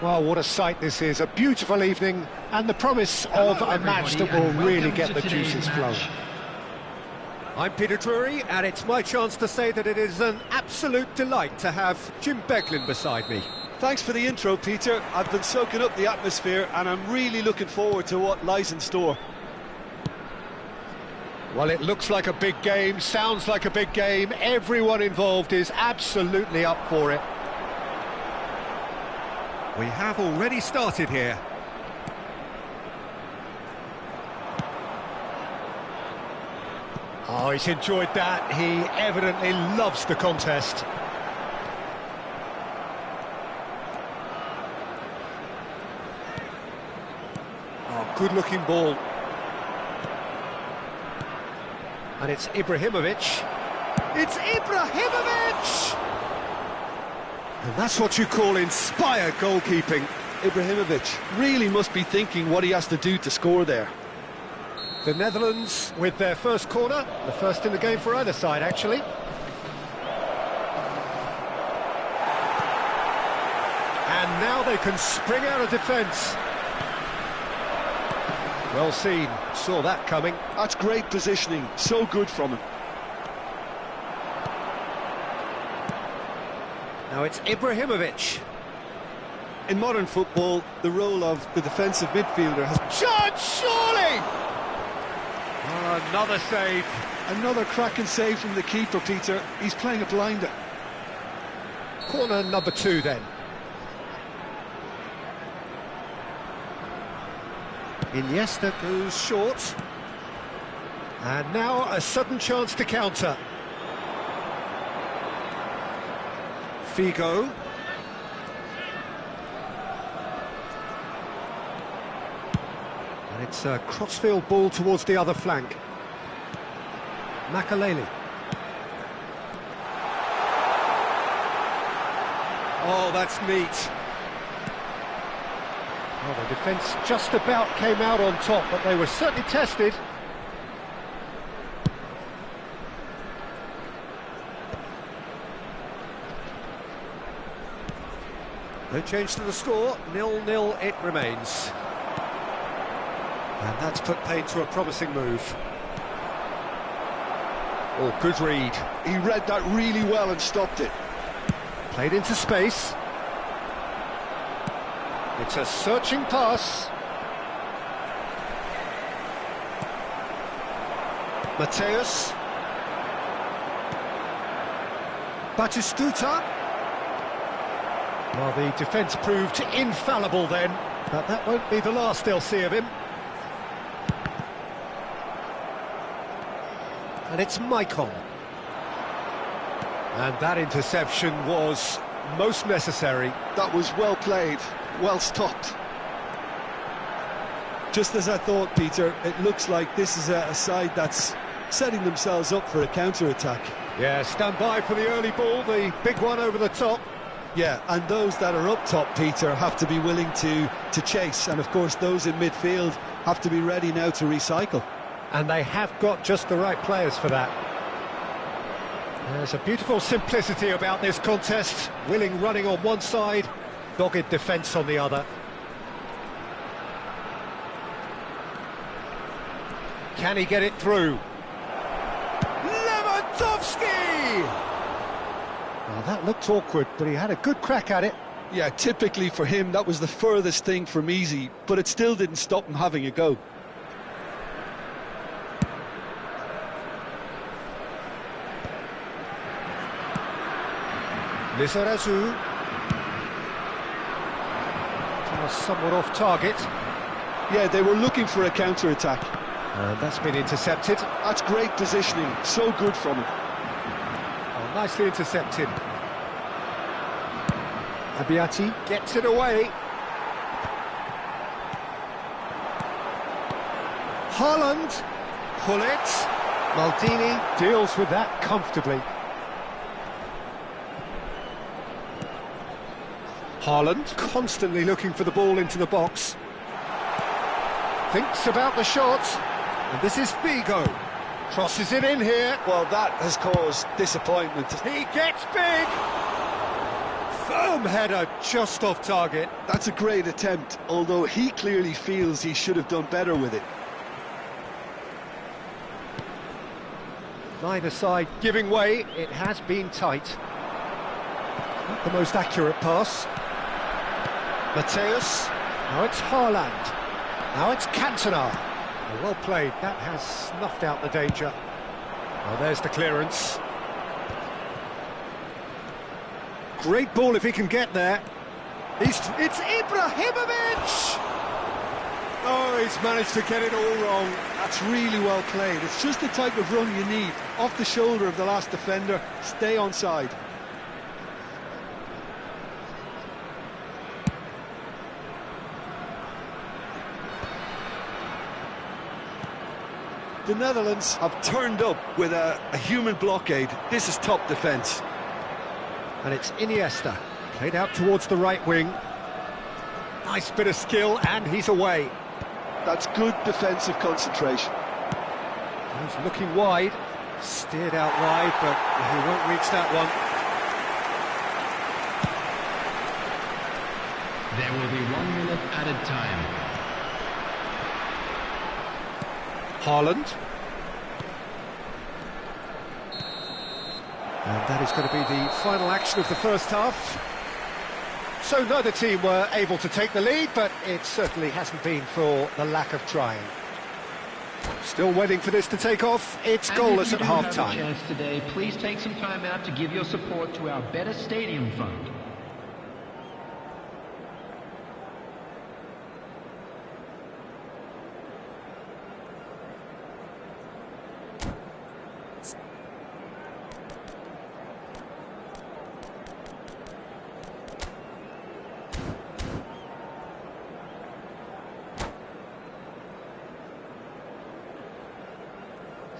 Well, what a sight this is, a beautiful evening and the promise of a match that will really get the juices flowing. I'm Peter Drury, and it's my chance to say that it is an absolute delight to have Jim Beglin beside me. Thanks for the intro, Peter. I've been soaking up the atmosphere and I'm really looking forward to what lies in store. Well, it looks like a big game, sounds like a big game. Everyone involved is absolutely up for it. We have already started here. Oh, he's enjoyed that. He evidently loves the contest. Oh, good-looking ball. And it's Ibrahimovic. It's Ibrahimovic! And that's what you call inspired goalkeeping. Ibrahimovic really must be thinking what he has to do to score there. The Netherlands with their first corner, the first in the game for either side, actually. And now they can spring out of defence. Well seen, saw that coming. That's great positioning, so good from him. Now it's Ibrahimovic. In modern football, the role of the defensive midfielder has... Shot, surely! Oh, another save. Another cracking save from the keeper, Peter. He's playing a blinder. Corner number 2 then. Iniesta goes short. And now a sudden chance to counter. Figo. And it's a crossfield ball towards the other flank. Makaleli. Oh, that's neat. Well, the defence just about came out on top, but they were certainly tested. No change to the score, 0-0 it remains. And that's put paid to a promising move. Oh, good read. He read that really well and stopped it. Played into space. It's a searching pass. Mateus. Batistuta. Well, the defence proved infallible then, but that won't be the last they'll see of him. And it's Maicon. And that interception was most necessary. That was well played, well stopped. Just as I thought, Peter, it looks like this is a side that's setting themselves up for a counter-attack. Yeah, stand by for the early ball, the big one over the top. Yeah, and those that are up top, Peter, have to be willing to chase. And, of course, those in midfield have to be ready now to recycle. And they have got just the right players for that. There's a beautiful simplicity about this contest. Willing running on one side, dogged defence on the other. Can he get it through? Lewandowski! Well, that looked awkward, but he had a good crack at it. Yeah, typically for him, that was the furthest thing from easy, but it still didn't stop him having a go. Lizarazu. Somewhat off target. Yeah, they were looking for a counter-attack. And that's been intercepted. That's great positioning, so good from him. Oh, nicely intercepted. Abiati gets it away. Haaland. Pull it. Maldini deals with that comfortably. Haaland constantly looking for the ball into the box. Thinks about the shot. And this is Figo. Crosses it in here. Well, that has caused disappointment. He gets big. Boom, header just off target. That's a great attempt, although he clearly feels he should have done better with it. Neither side giving way, it has been tight. Not the most accurate pass. Mateus, now it's Haaland, now it's Cantona. Well played, that has snuffed out the danger. Well, there's the clearance. Great ball if he can get there. It's Ibrahimovic! Oh, he's managed to get it all wrong. That's really well played. It's just the type of run you need. Off the shoulder of the last defender, stay onside. The Netherlands have turned up with a human blockade. This is top defence. And it's Iniesta, played out towards the right wing. Nice bit of skill, and he's away. That's good defensive concentration. He's looking wide, steered out wide, but he won't reach that one. There will be 1 minute added time. Haaland. And that is going to be the final action of the first half. So neither team were able to take the lead, but it certainly hasn't been for the lack of trying. Still waiting for this to take off. It's goalless at half-time. If you do have a chance today, please take some time out to give your support to our Better Stadium Fund.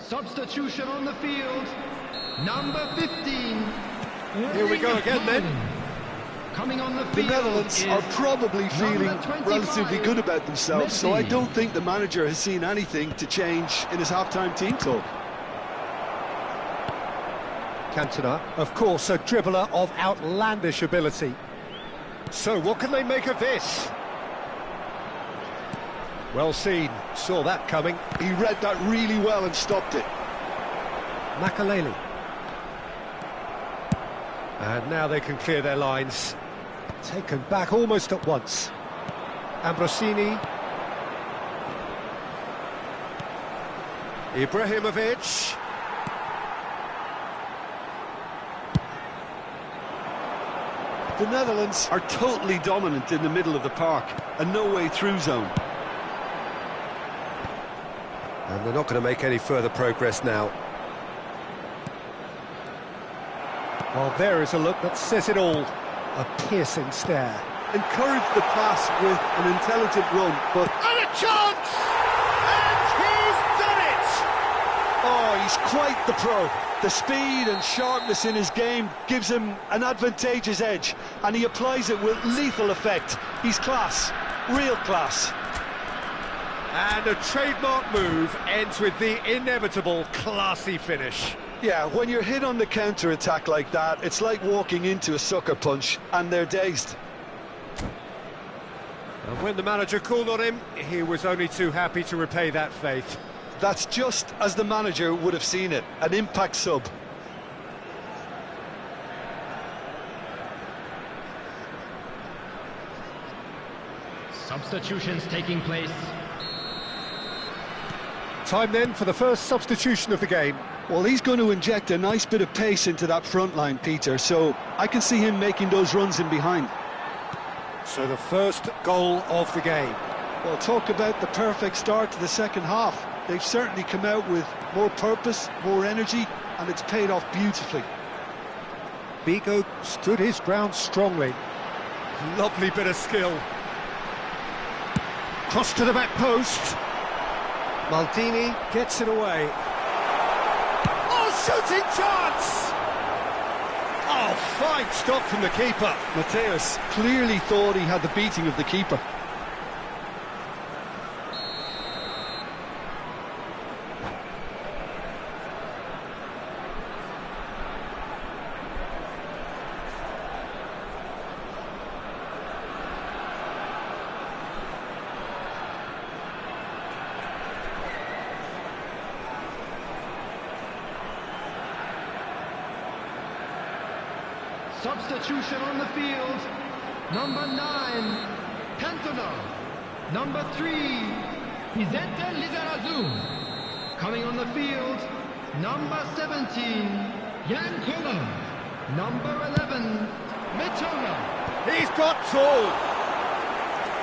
Substitution on the field, number 15. Here we go again then. Coming on the The field. Netherlands are probably feeling relatively good about themselves, so I don't think the manager has seen anything to change in his half-time team talk. Cantona, of course, a dribbler of outlandish ability. So what can they make of this? Well seen, saw that coming. He read that really well and stopped it. Makaleli. And now they can clear their lines. Taken back almost at once. Ambrosini. Ibrahimovic. The Netherlands are totally dominant in the middle of the park, a no-way-through zone. And they're not going to make any further progress now. Well, there is a look that says it all. A piercing stare. Encourage the pass with an intelligent run, but... And a chance! And he's done it! Oh, he's quite the pro. The speed and sharpness in his game gives him an advantageous edge, and he applies it with lethal effect. He's class, real class. And a trademark move ends with the inevitable classy finish. Yeah, when you're hit on the counter-attack like that, it's like walking into a sucker punch, and they're dazed. And when the manager called on him, he was only too happy to repay that faith. That's just as the manager would have seen it, an impact sub. Substitutions taking place. Time then for the first substitution of the game. Well, he's going to inject a nice bit of pace into that front line, Peter, so I can see him making those runs in behind. So the first goal of the game. Well, talk about the perfect start to the second half. They've certainly come out with more purpose, more energy, and it's paid off beautifully. Bigo stood his ground strongly. Lovely bit of skill. Cross to the back post. Maldini gets it away. Oh, shooting chance! Oh, fine stop from the keeper. Mateus clearly thought he had the beating of the keeper. Substitution on the field. Number 9, Cantona. Number 3, Vicente Lizarazu. Coming on the field, number 17, Jan Koller. Number 11, Mitoma. He's got tall,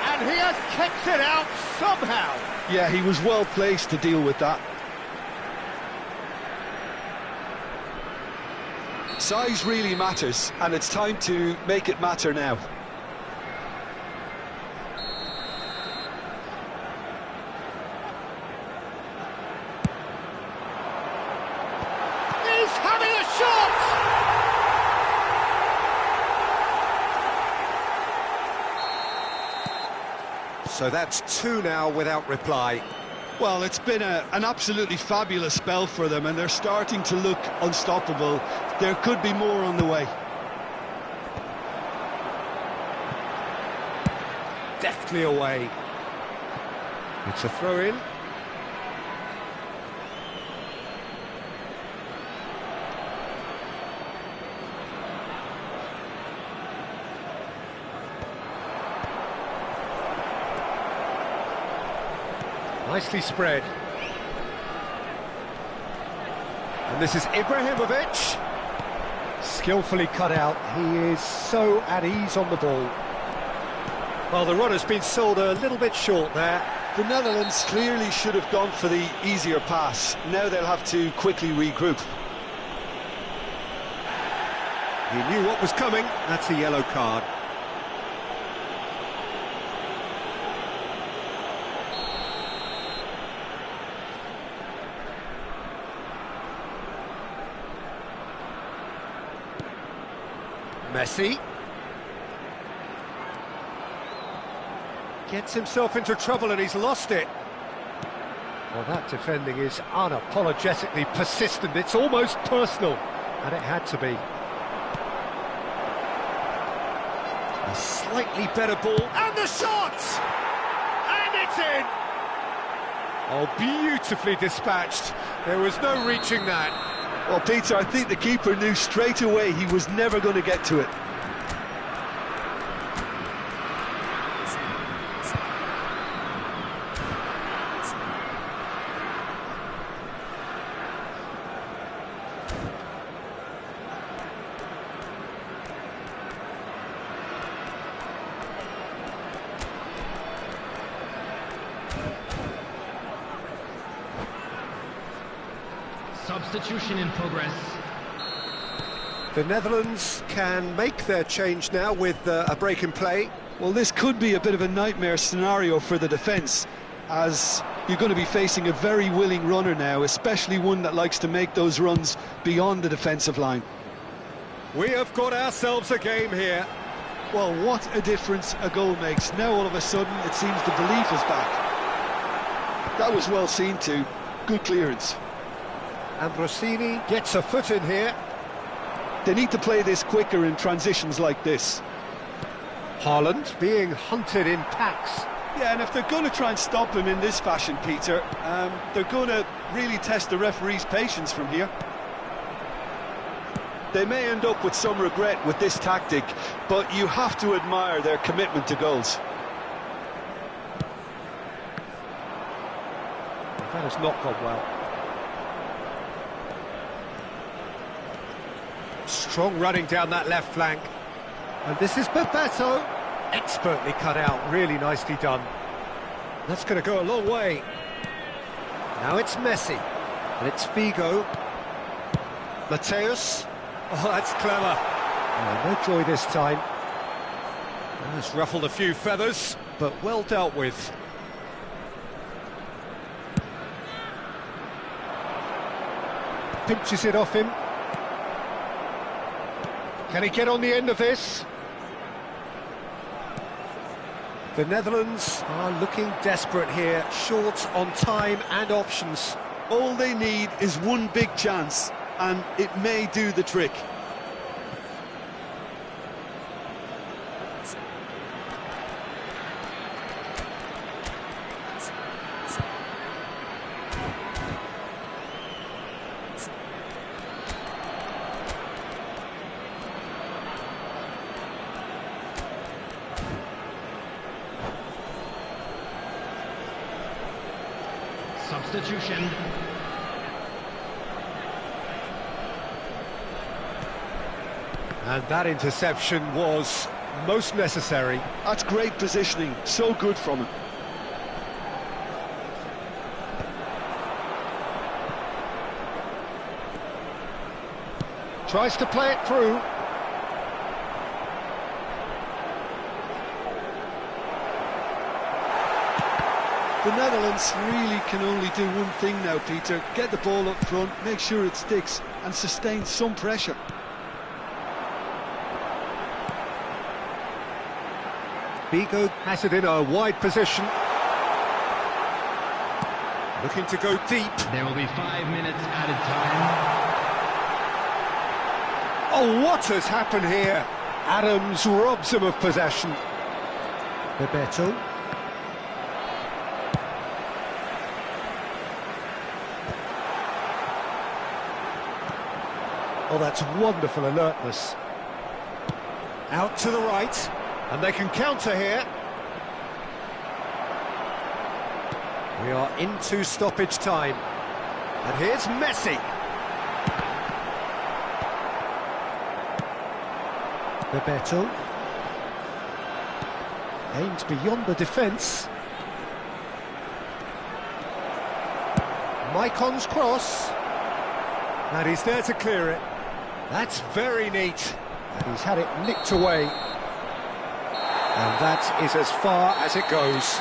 and he has kept it out somehow. Yeah, he was well placed to deal with that. Size really matters, and it's time to make it matter now. He's having a shot! So that's 2 now without reply. Well, it's been an absolutely fabulous spell for them, and they're starting to look unstoppable. There could be more on the way. Deftly away. It's a throw-in. Nicely spread. And this is Ibrahimovic. Skillfully cut out. He is so at ease on the ball. Well, the run has been sold a little bit short there. The Netherlands clearly should have gone for the easier pass. Now they'll have to quickly regroup. He knew what was coming. That's a yellow card. Messi gets himself into trouble and he's lost it. Well, that defending is unapologetically persistent. It's almost personal, and it had to be. A slightly better ball, and the shot! And it's in! Oh, beautifully dispatched. There was no reaching that. Well, Peter, I think the keeper knew straight away he was never going to get to it. Substitution in progress. The Netherlands can make their change now with a break in play. Well, this could be a bit of a nightmare scenario for the defence, as you're going to be facing a very willing runner now, especially one that likes to make those runs beyond the defensive line. We have got ourselves a game here. Well, what a difference a goal makes. Now all of a sudden it seems the belief is back. That was well seen too. Good clearance. And Rossini gets a foot in here. They need to play this quicker in transitions like this. Haaland being hunted in packs. Yeah, and if they're going to try and stop him in this fashion, Peter, they're going to really test the referee's patience from here. They may end up with some regret with this tactic, but you have to admire their commitment to goals. That has not gone well. Strong running down that left flank. And this is Bebeto. Expertly cut out, really nicely done. That's going to go a long way. Now it's Messi. And it's Figo. Mateus. Oh, that's clever. Oh, no joy this time. That's ruffled a few feathers, but well dealt with. Pinches it off him. Can he get on the end of this? The Netherlands are looking desperate here, short on time and options. All they need is one big chance, and it may do the trick. Substitution. And that interception was most necessary. That's great positioning, so good from him. Tries to play it through. The Netherlands really can only do one thing now, Peter. Get the ball up front, make sure it sticks, and sustain some pressure. Bigo has it in a wide position. Looking to go deep. There will be 5 minutes added time. Oh, what has happened here? Adams robs him of possession. Bebeto. Oh, that's wonderful alertness. Out to the right, and they can counter here. We are into stoppage time. And here's Messi. Bebeto. Aimed beyond the defence. Maicon's cross. And he's there to clear it. That's very neat. And he's had it nicked away. And that is as far as it goes.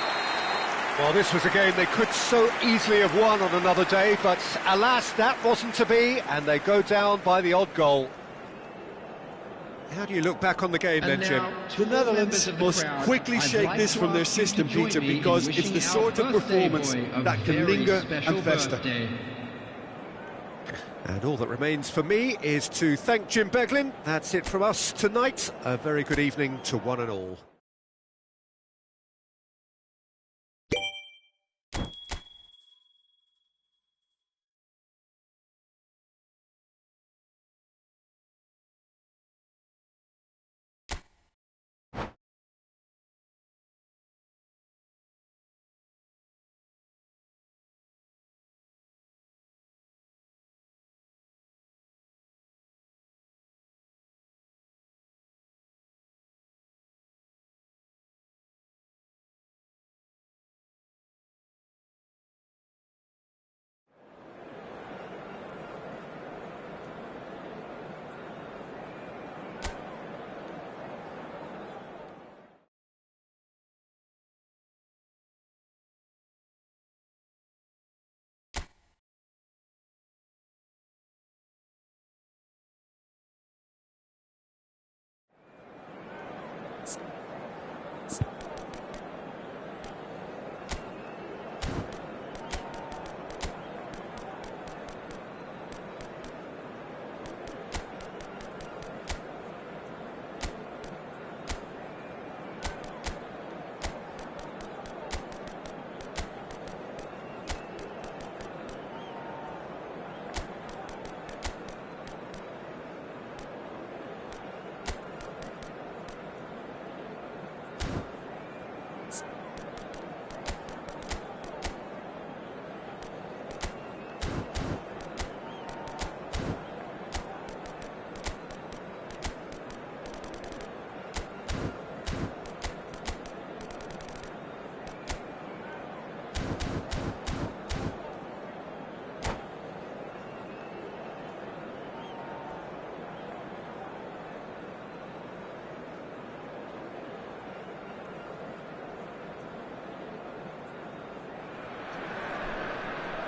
Well, this was a game they could so easily have won on another day, but alas, that wasn't to be, and they go down by the odd goal. How do you look back on the game then, Jim? The Netherlands must quickly shake this from their system, Peter, because it's the sort of performance that can linger and fester. And all that remains for me is to thank Jim Beglin. That's it from us tonight. A very good evening to one and all.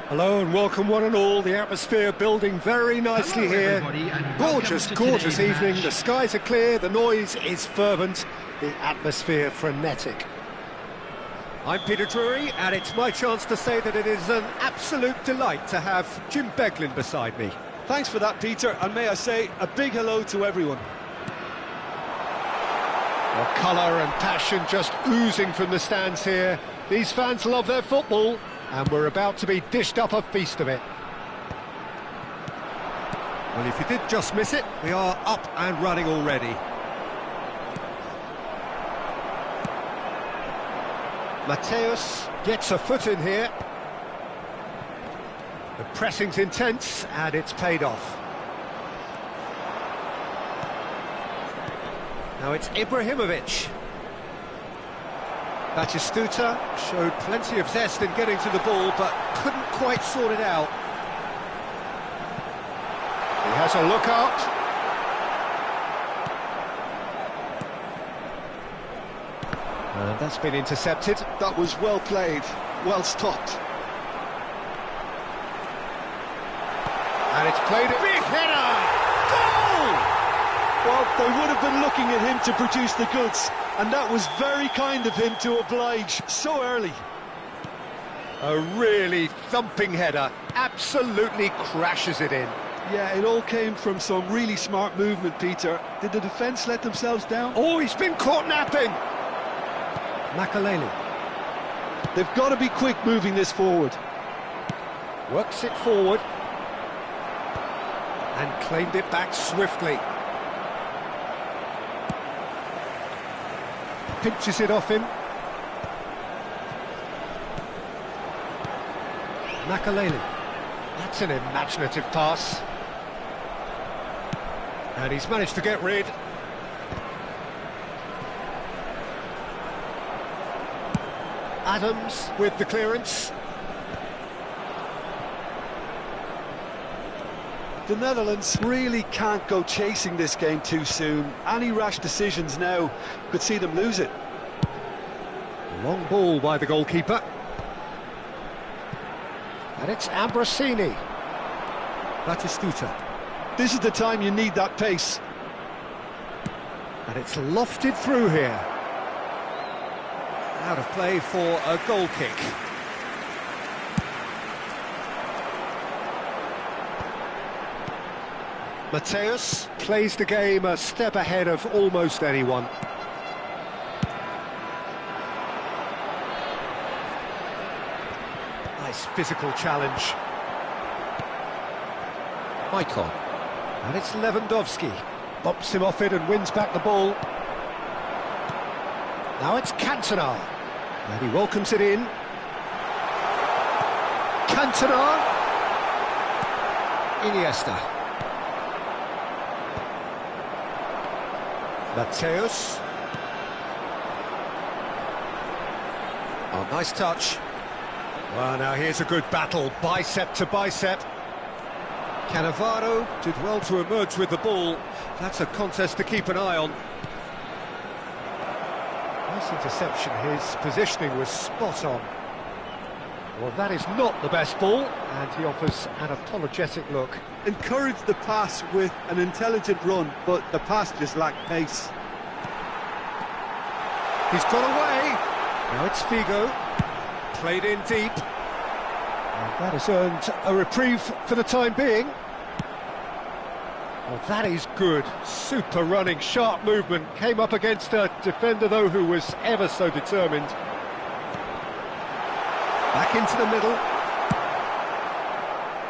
Hello and welcome one and all. The atmosphere building very nicely here. Gorgeous, gorgeous evening. The skies are clear, the noise is fervent, the atmosphere frenetic. I'm Peter Drury, and it's my chance to say that it is an absolute delight to have Jim Beglin beside me. Thanks for that, Peter, and may I say a big hello to everyone. Well, colour and passion just oozing from the stands here. These fans love their football, and we're about to be dished up a feast of it. Well, if you did just miss it, we are up and running already. Mateus gets a foot in here. The pressing's intense, and it's paid off. Now it's Ibrahimovic. Batistuta showed plenty of zest in getting to the ball, but couldn't quite sort it out. He has a look out. And that's been intercepted. That was well played, well stopped. And it's played a big header! Goal! Well, they would have been looking at him to produce the goods, and that was very kind of him to oblige so early. A really thumping header, absolutely crashes it in. Yeah, it all came from some really smart movement, Peter. Did the defence let themselves down? Oh, he's been caught napping! Makaleli. They've got to be quick moving this forward. Works it forward. And claimed it back swiftly. Pinches it off him. Makaleli. That's an imaginative pass. And he's managed to get rid. Adams with the clearance. The Netherlands really can't go chasing this game too soon. Any rash decisions now could see them lose it. Long ball by the goalkeeper. And it's Ambrosini. Batistuta. This is the time you need that pace. And it's lofted through here. Out of play for a goal kick. Mateus plays the game a step ahead of almost anyone. Nice physical challenge. Maicon. And it's Lewandowski. Bumps him off it and wins back the ball. Now it's Cantona. And he welcomes it in. Cantona. Iniesta. Mateus. Oh, nice touch. Well, now here's a good battle, bicep to bicep. Cannavaro did well to emerge with the ball. That's a contest to keep an eye on. Nice interception, his positioning was spot on. Well, that is not the best ball, and he offers an apologetic look. Encouraged the pass with an intelligent run, but the pass just lacked pace. He's got away. Now it's Figo. Played in deep. And that has earned a reprieve for the time being. Well, that is good. Super running, sharp movement. Came up against a defender, though, who was ever so determined. Back into the middle.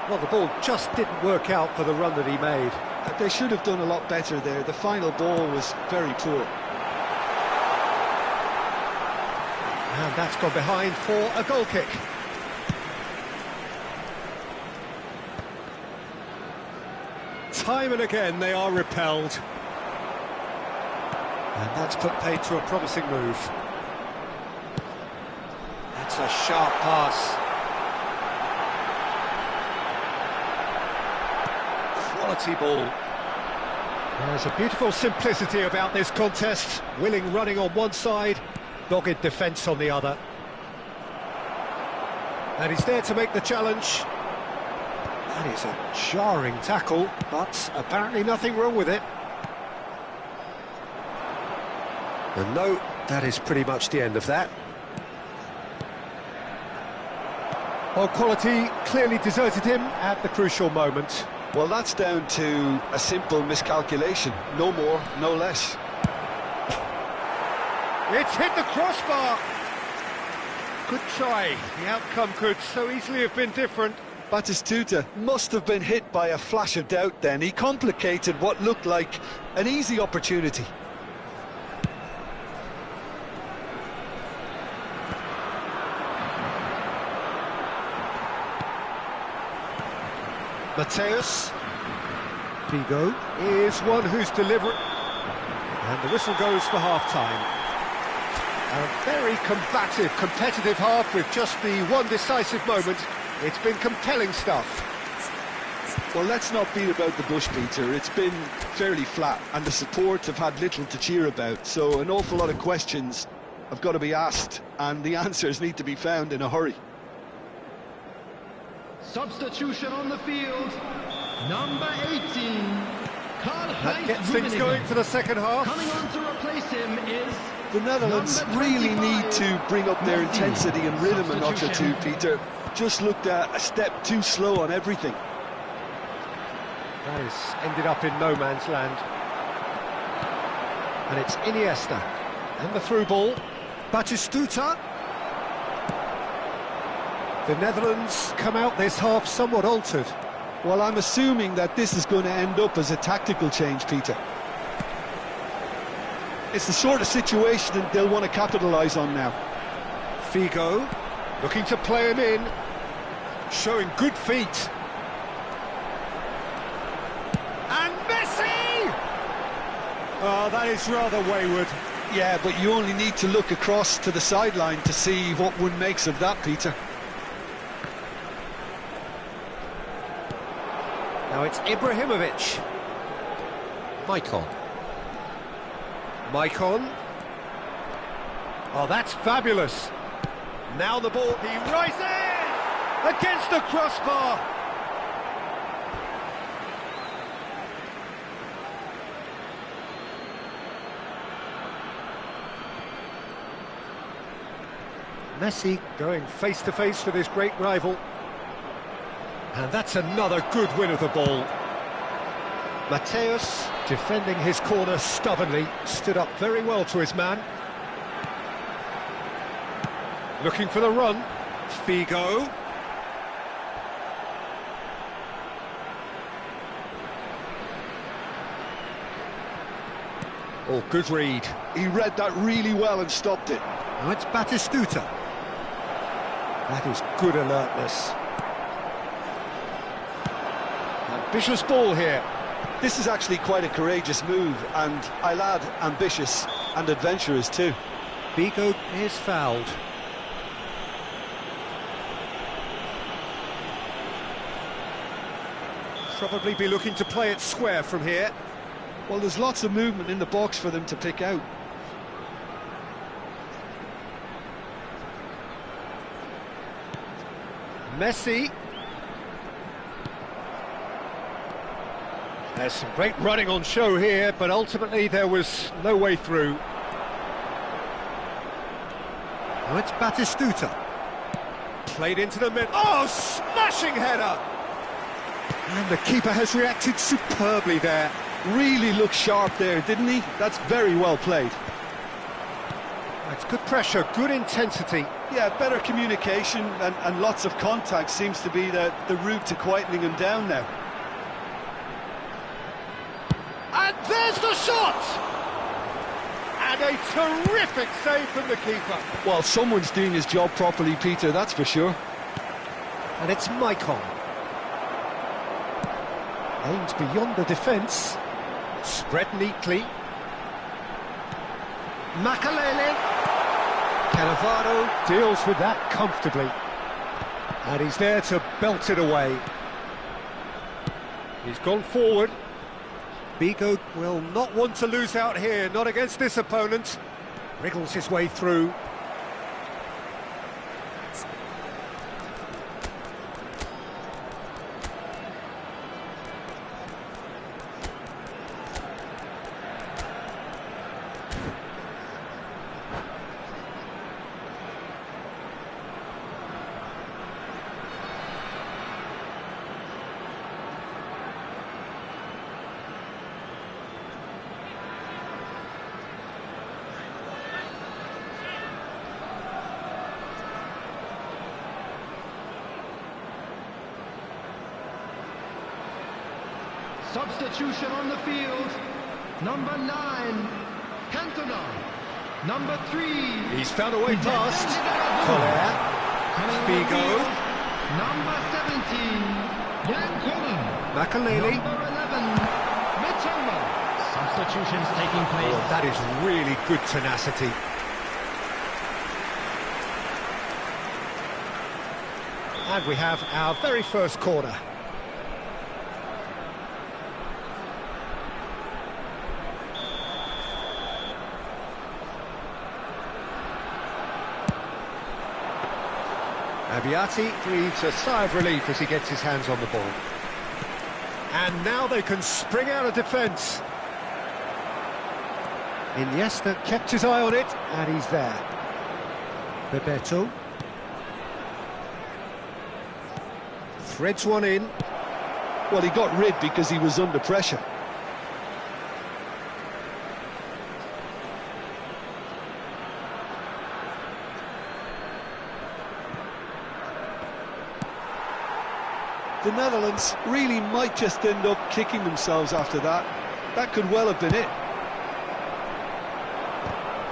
Well, the ball just didn't work out for the run that he made. They should have done a lot better there. The final ball was very poor. And that's gone behind for a goal kick. Time and again they are repelled. And that's put paid to a promising move. That's a sharp pass. Quality ball. There's a beautiful simplicity about this contest. Willing running on one side, dogged defence on the other. And he's there to make the challenge. That is a jarring tackle, but apparently nothing wrong with it. And no, that is pretty much the end of that. Well, quality clearly deserted him at the crucial moment. Well, that's down to a simple miscalculation. No more, no less. It's hit the crossbar. Good try. The outcome could so easily have been different. Batistuta must have been hit by a flash of doubt then. He complicated what looked like an easy opportunity. Mateus. Figo is one who's delivering. And the whistle goes for half-time. A very combative, competitive half with just the one decisive moment. It's been compelling stuff. Well, let's not beat about the bush, Peter. It's been fairly flat, and the support have had little to cheer about. So an awful lot of questions have got to be asked, and the answers need to be found in a hurry. Substitution on the field, number 18, That gets things going for the second half. Coming on to replace him is The Netherlands really need to bring up their intensity and rhythm a notch or two, Peter. Just looked a step too slow on everything. That has ended up in no man's land. And it's Iniesta. And the through ball. Batistuta. The Netherlands come out this half somewhat altered. Well, I'm assuming that this is going to end up as a tactical change, Peter. It's the sort of situation that they'll want to capitalise on now. Figo, looking to play him in, showing good feet. And Messi! Oh, that is rather wayward. Yeah, but you only need to look across to the sideline to see what one makes of that, Peter. Now it's Ibrahimovic. Maicon. Oh, that's fabulous. Now the ball, he rises! Against the crossbar! Messi going face-to-face with his great rival. And that's another good win of the ball. Mateus, defending his corner stubbornly, stood up very well to his man. Looking for the run. Figo. Oh, good read. He read that really well and stopped it. Now it's Batistuta. That is good alertness. Ambitious ball here. This is actually quite a courageous move, and I'll add ambitious and adventurous too. Figo is fouled. Probably be looking to play it square from here. Well, there's lots of movement in the box for them to pick out. Messi. There's some great running on show here, but ultimately there was no way through. Now it's Batistuta. Played into the middle. Oh, smashing header! And the keeper has reacted superbly there. Really looked sharp there, didn't he? That's very well played. That's good pressure, good intensity. Yeah, better communication and lots of contact seems to be the route to quietening him down now. And there's the shot! And a terrific save from the keeper. Well, someone's doing his job properly, Peter, that's for sure. And it's Maicon. Aimed beyond the defence. Spread neatly. Makalele. Cannavaro deals with that comfortably. And he's there to belt it away. He's gone forward. Figo will not want to lose out here, not against this opponent. Wriggles his way through. Substitution on the field, number 9, Cantona, number 3. He's found a way past. Collier. Figo. Number 17, Jan Koeman. Makaleli. Number 11, Mitoma. Substitutions taking place. Oh, that is really good tenacity. And we have our very first corner. Abiati breathes a sigh of relief as he gets his hands on the ball. And now they can spring out of defence. Iniesta kept his eye on it, and he's there. Bebeto. Threads one in. Well, he got rid because he was under pressure. The Netherlands really might just end up kicking themselves after that. That could well have been it.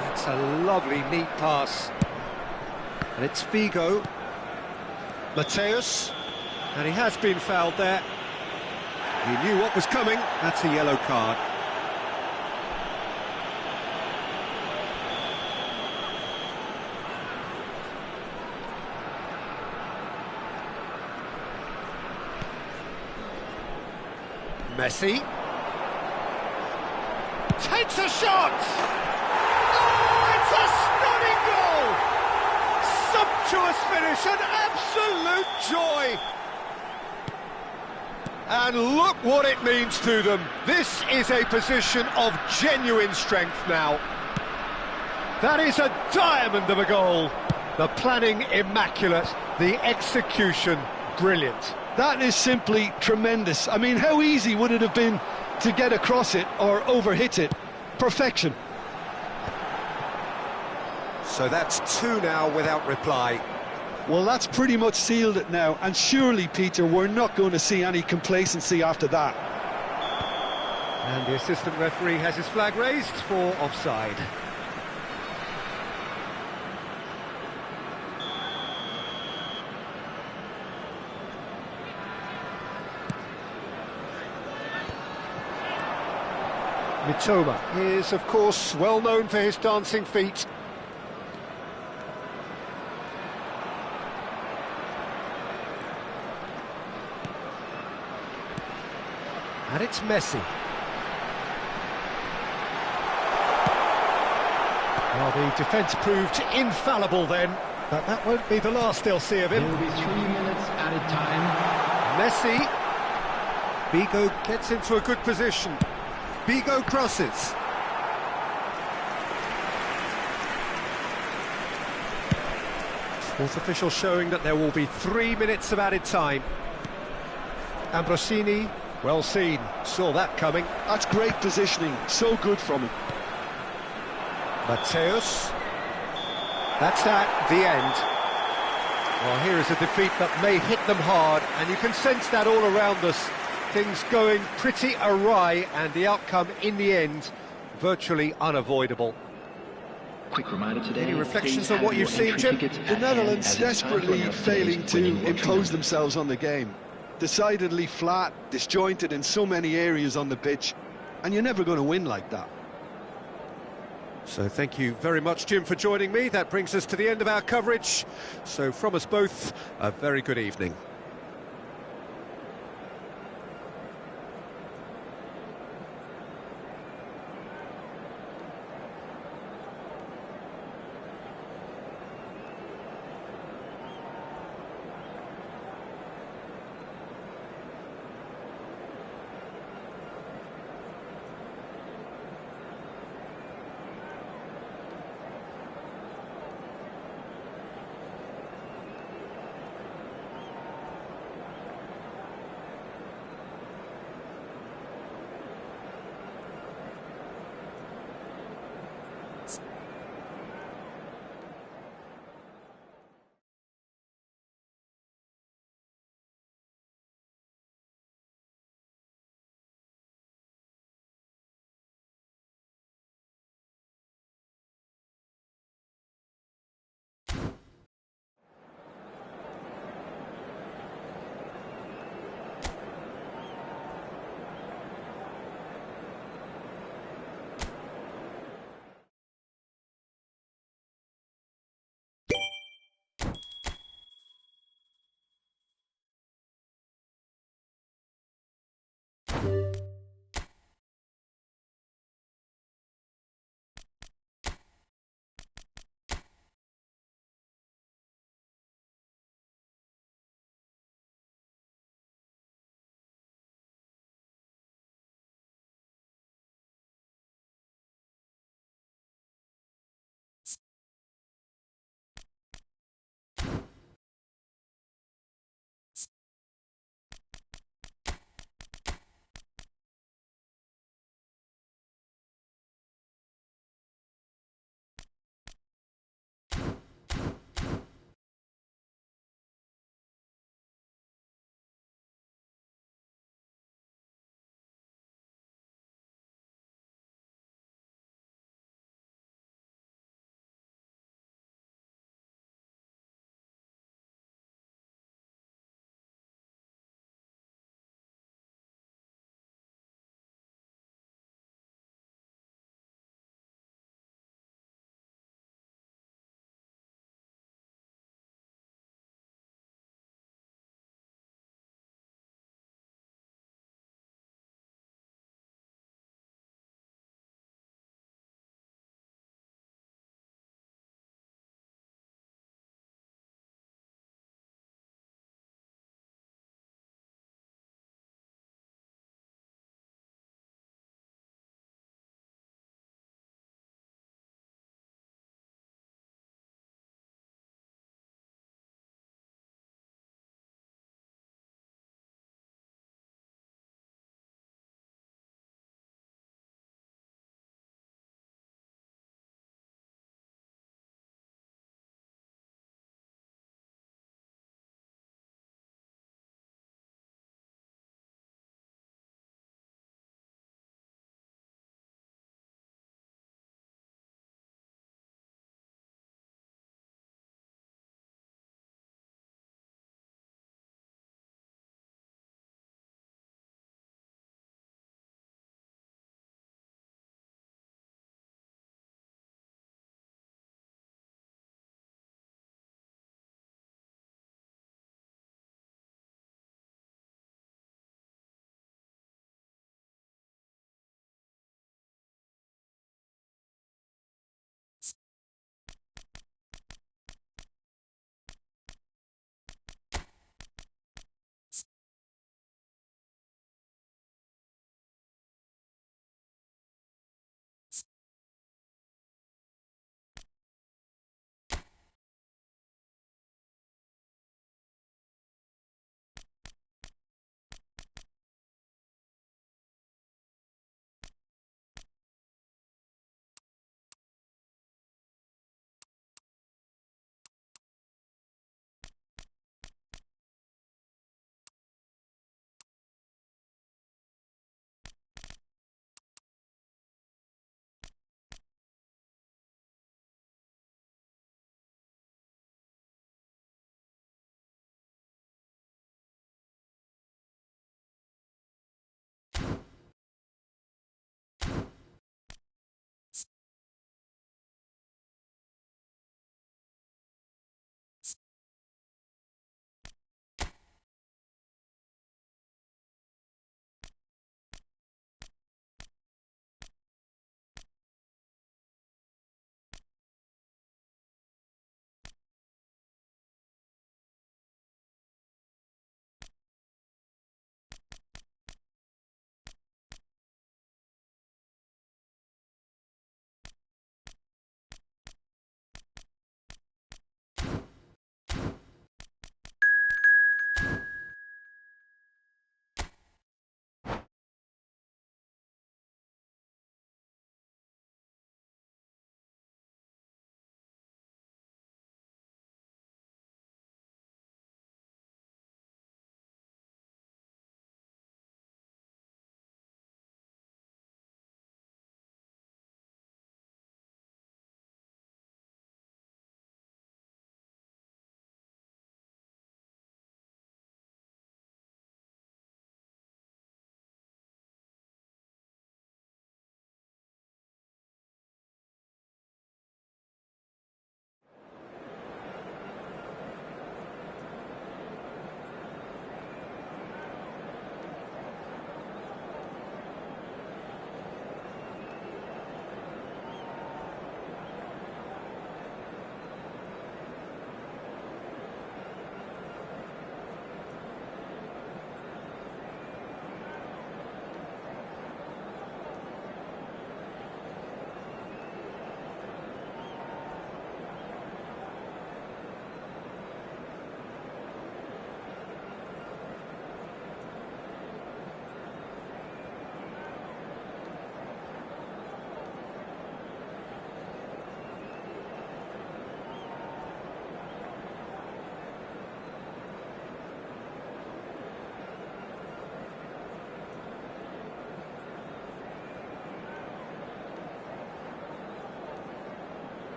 That's a lovely, neat pass. And it's Figo. Mateus. And he has been fouled there. He knew what was coming. That's a yellow card. Messi takes a shot! Oh, it's a stunning goal! Sumptuous finish, an absolute joy! And look what it means to them. This is a position of genuine strength now. That is a diamond of a goal. The planning immaculate, the execution brilliant. That is simply tremendous. I mean, how easy would it have been to get across it or overhit it? Perfection. So that's two now without reply. Well, that's pretty much sealed it now, and surely, Peter, we're not going to see any complacency after that. And the assistant referee has his flag raised for offside. Mitoma is, of course, well known for his dancing feet. And it's Messi. Well, the defence proved infallible then, but that won't be the last they'll see of him. There will be 3 minutes added time. Messi. Bigo gets into a good position. Bigo crosses. Fourth official showing that there will be 3 minutes of added time. Ambrosini, well seen, saw that coming. That's great positioning, so good from him. Mateus. That's at the end. Well, here is a defeat that may hit them hard, and you can sense that all around us. Things going pretty awry, and the outcome in the end virtually unavoidable. Quick reminder today. Any reflections on what you've seen, Jim? The Netherlands desperately failing to impose themselves on the game. Decidedly flat, disjointed in so many areas on the pitch, and you're never going to win like that. So thank you very much, Jim, for joining me. That brings us to the end of our coverage. So from us both, a very good evening.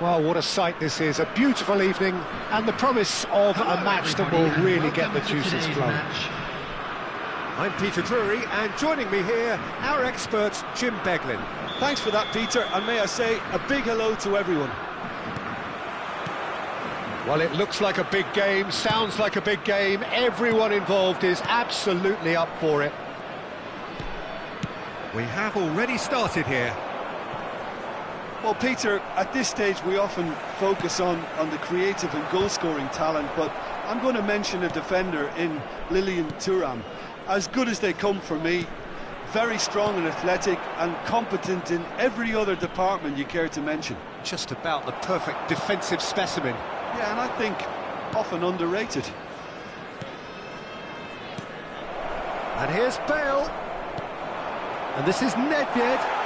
Well, what a sight this is, a beautiful evening, and the promise of a match that will really get the juices flowing. I'm Peter Drury, and joining me here, our expert, Jim Beglin. Thanks for that, Peter, and may I say a big hello to everyone. Well, it looks like a big game, sounds like a big game, everyone involved is absolutely up for it. We have already started here. Well, Peter, at this stage we often focus on the creative and goal-scoring talent, but I'm going to mention a defender in Truong. As good as they come for me, very strong and athletic and competent in every other department you care to mention. Just about the perfect defensive specimen. Yeah, and I think often underrated. And here's Bale. And this is Nedved.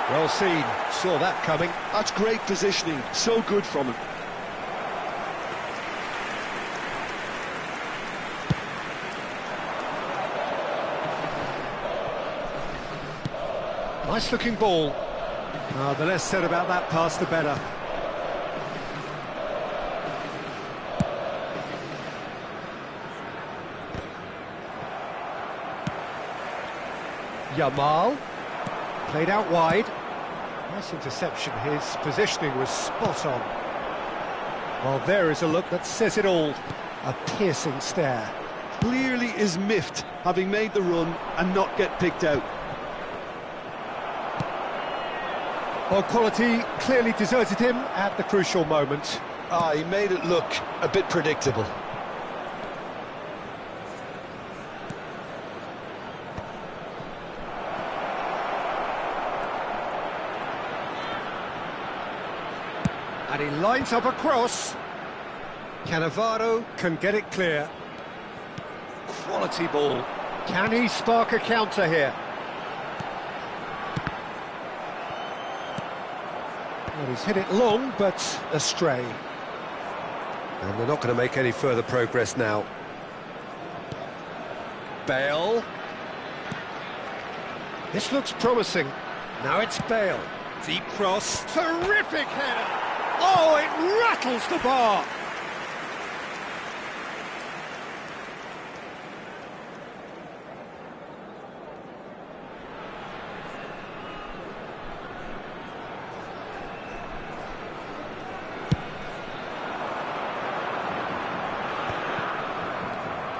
Well seen, saw that coming. That's great positioning, so good from him. Nice looking ball. Oh, the less said about that pass, the better. Yamal. Played out wide. Nice interception, his positioning was spot on. Well, there is a look that says it all. A piercing stare. Clearly is miffed, having made the run and not get picked out. Well, quality clearly deserted him at the crucial moment. He made it look a bit predictable. And he lines up a cross. Cannavaro can get it clear. Quality ball. Can he spark a counter here? Well, he's hit it long, but astray. And they're not going to make any further progress now. Bale. This looks promising. Now it's Bale. Deep cross. Terrific header. Oh, it rattles the bar.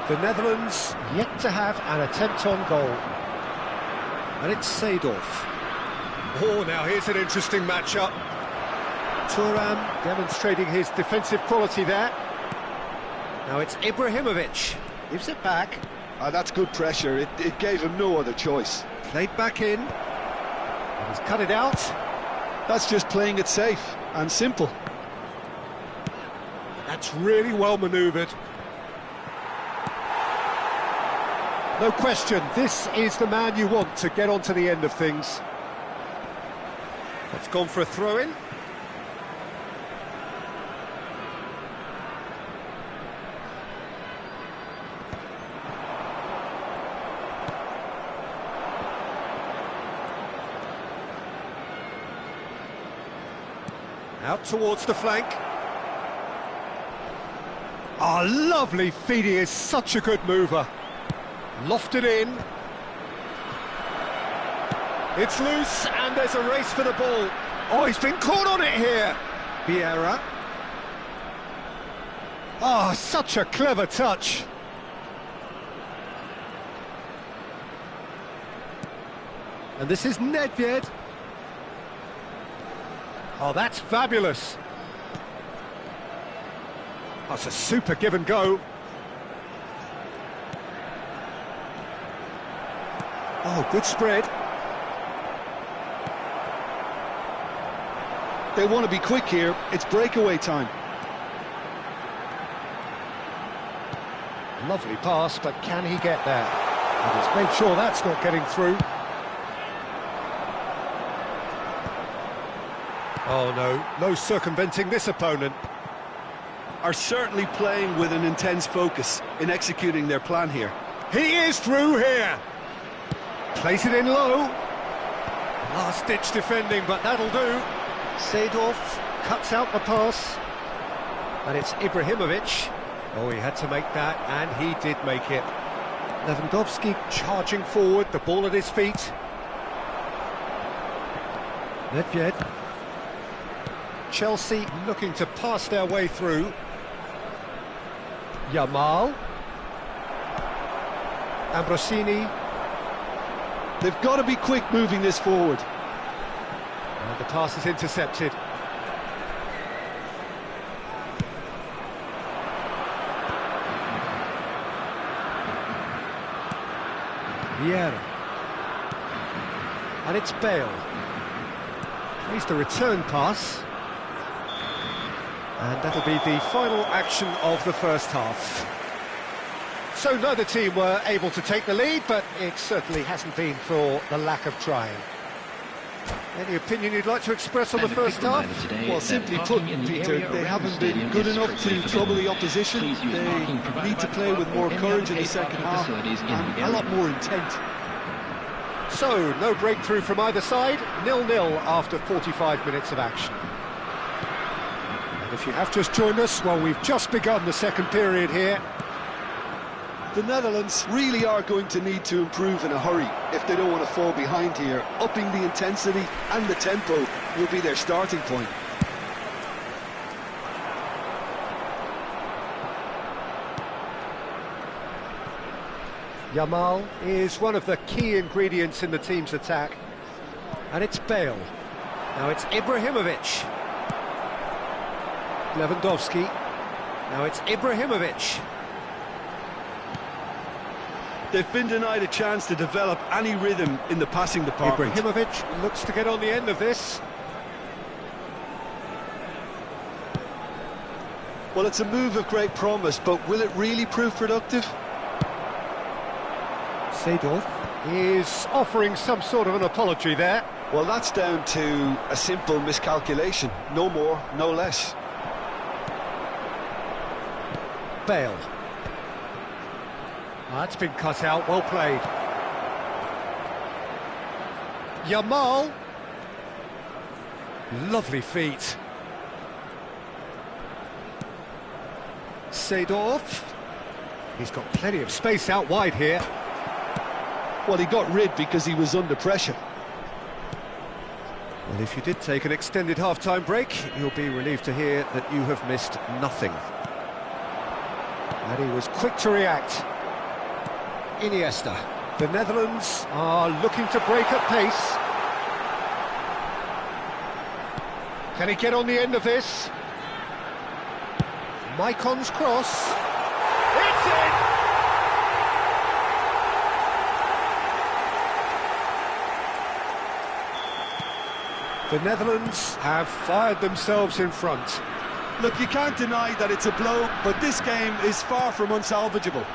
The Netherlands yet to have an attempt on goal. And it's Seedorf. Oh, now here's an interesting matchup. Thuram demonstrating his defensive quality there. Now it's Ibrahimovic. Gives it back. That's good pressure. It gave him no other choice. Played back in. And he's cut it out. That's just playing it safe and simple. That's really well manoeuvred. No question, this is the man you want to get onto the end of things. It's gone for a throw-in. Out towards the flank. Oh, lovely feed, he is such a good mover. Lofted in. It's loose, and there's a race for the ball. Oh, he's been caught on it here. Vieira. Oh, such a clever touch. And this is Nedved. Oh, that's fabulous. That's a super give and go. Oh, good spread. They want to be quick here. It's breakaway time. Lovely pass, but can he get there? And he's made sure that's not getting through. Oh no, no circumventing this opponent. Are certainly playing with an intense focus in executing their plan here. He is through here. Place it in low. Last-ditch defending, but that'll do. Seedorf cuts out the pass. And it's Ibrahimovic. Oh, he had to make that, and he did make it. Lewandowski charging forward, the ball at his feet. Nedved. Chelsea looking to pass their way through. Yamal. Ambrosini. They've got to be quick moving this forward. And the pass is intercepted. Vieira. And it's Bale. Here's the return pass. And that'll be the final action of the first half. So neither team were able to take the lead, but it certainly hasn't been for the lack of trying. Any opinion you'd like to express on the first half? Well, simply put, Peter, they haven't been good enough to trouble the opposition. They need to play with more courage in the second half and a lot more intent. So, no breakthrough from either side, 0-0 after 45 minutes of action. And if you have just joined us, well, we've just begun the second period here. The Netherlands really are going to need to improve in a hurry if they don't want to fall behind here. Upping the intensity and the tempo will be their starting point. Yamal is one of the key ingredients in the team's attack. And it's Bale. Now it's Ibrahimovic. Lewandowski. Now it's Ibrahimovic. They've been denied a chance to develop any rhythm in the passing department. Ibrahimovic looks to get on the end of this. Well, it's a move of great promise, but will it really prove productive? Seedorf is offering some sort of an apology there. Well, that's down to a simple miscalculation. No more, no less. Bale. That's been cut out, well played. Yamal. Lovely feet. Seedorf. He's got plenty of space out wide here. Well, he got rid because he was under pressure. Well, if you did take an extended half-time break, you'll be relieved to hear that you have missed nothing. And he was quick to react. Iniesta. The Netherlands are looking to break at pace. Can he get on the end of this? Maicon's cross. It's in! The Netherlands have fired themselves in front. Look, you can't deny that it's a blow, but this game is far from unsalvageable.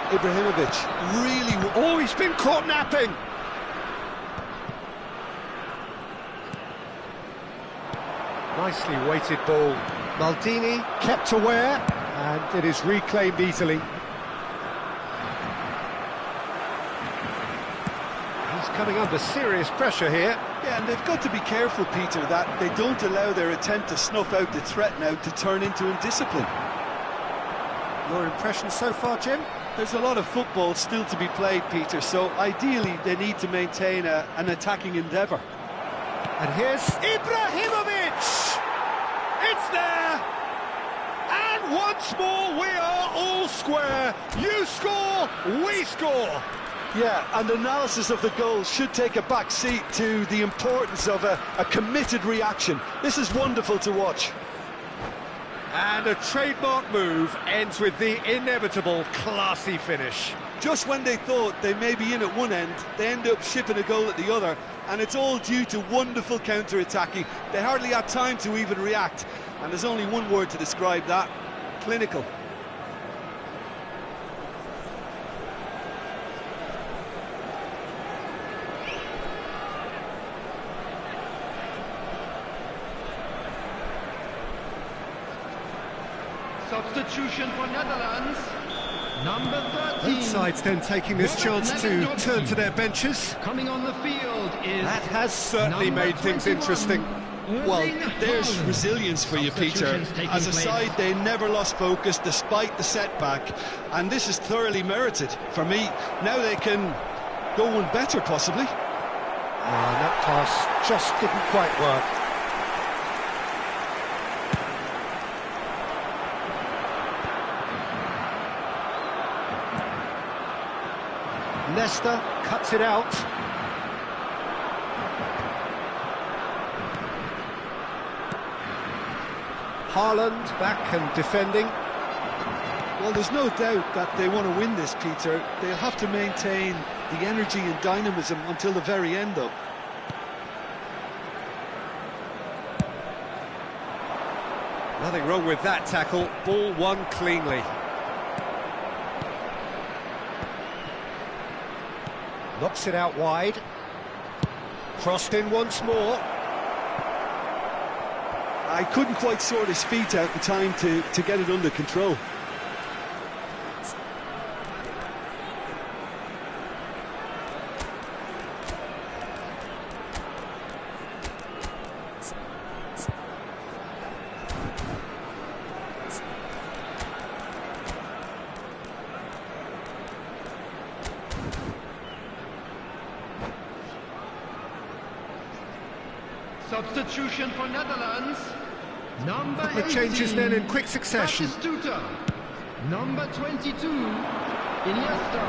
Ibrahimovic really... Oh, he's been caught napping! Nicely weighted ball. Maldini kept aware, and it is reclaimed easily. He's coming under serious pressure here. Yeah, and they've got to be careful, Peter, that they don't allow their attempt to snuff out the threat now to turn into indiscipline. Your impression so far, Jim? There's a lot of football still to be played, Peter, so ideally they need to maintain an attacking endeavour. And here's Ibrahimovic! It's there! And once more we are all square. You score, we score! Yeah, and analysis of the goal should take a back seat to the importance of a committed reaction. This is wonderful to watch. And a trademark move ends with the inevitable classy finish. Just when they thought they may be in at one end, they end up shipping a goal at the other, and it's all due to wonderful counter-attacking. They hardly had time to even react, and there's only one word to describe that: clinical. Substitution for Netherlands, number 13. Both sides then taking this chance to turn to their benches. Coming on the field is That has certainly made things interesting. Well, there's resilience for you, Peter. As a side, they never lost focus despite the setback, and this is thoroughly merited. For me, now they can go one better, possibly. That pass just didn't quite work. Leicester cuts it out. Haaland back and defending. Well, there's no doubt that they want to win this, Peter. They'll have to maintain the energy and dynamism until the very end, though. Nothing wrong with that tackle. Ball won cleanly. Knocks it out wide. Crossed in once more. I couldn't quite sort his feet out in time to get it under control. Substitution for Netherlands. Number 18. The changes then in quick succession. Substitutor. Number 22. Iniesta.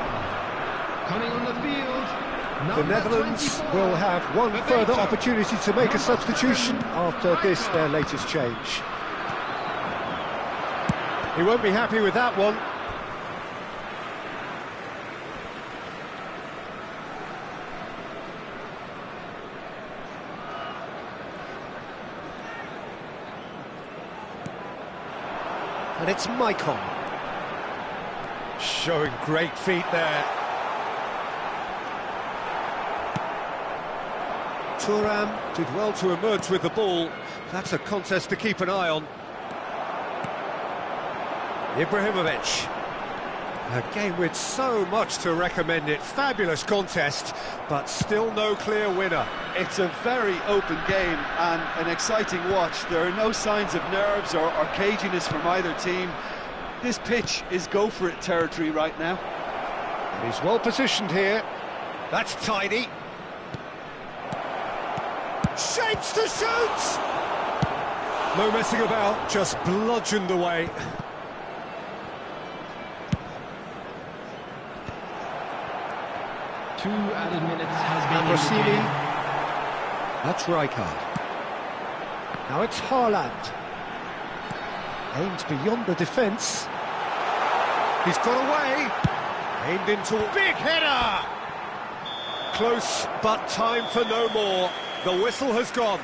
Coming on the field. The Netherlands 24, will have one Bebeto. further opportunity to make a substitution after this, their latest change. He won't be happy with that one. And it's Maicon. Showing great feet there. Thuram did well to emerge with the ball. That's a contest to keep an eye on. Ibrahimovic. A game with so much to recommend it. Fabulous contest, but still no clear winner. It's a very open game and an exciting watch. There are no signs of nerves or caginess from either team. This pitch is go-for-it territory right now. He's well positioned here. That's tidy. Shapes to shoot! No messing about, just bludgeoned away. Two added minutes has been And Rossini. That's Rijkaard. Now it's Haaland. Aimed beyond the defence. He's got away. Aimed into a big header. Close, but time for no more. The whistle has gone.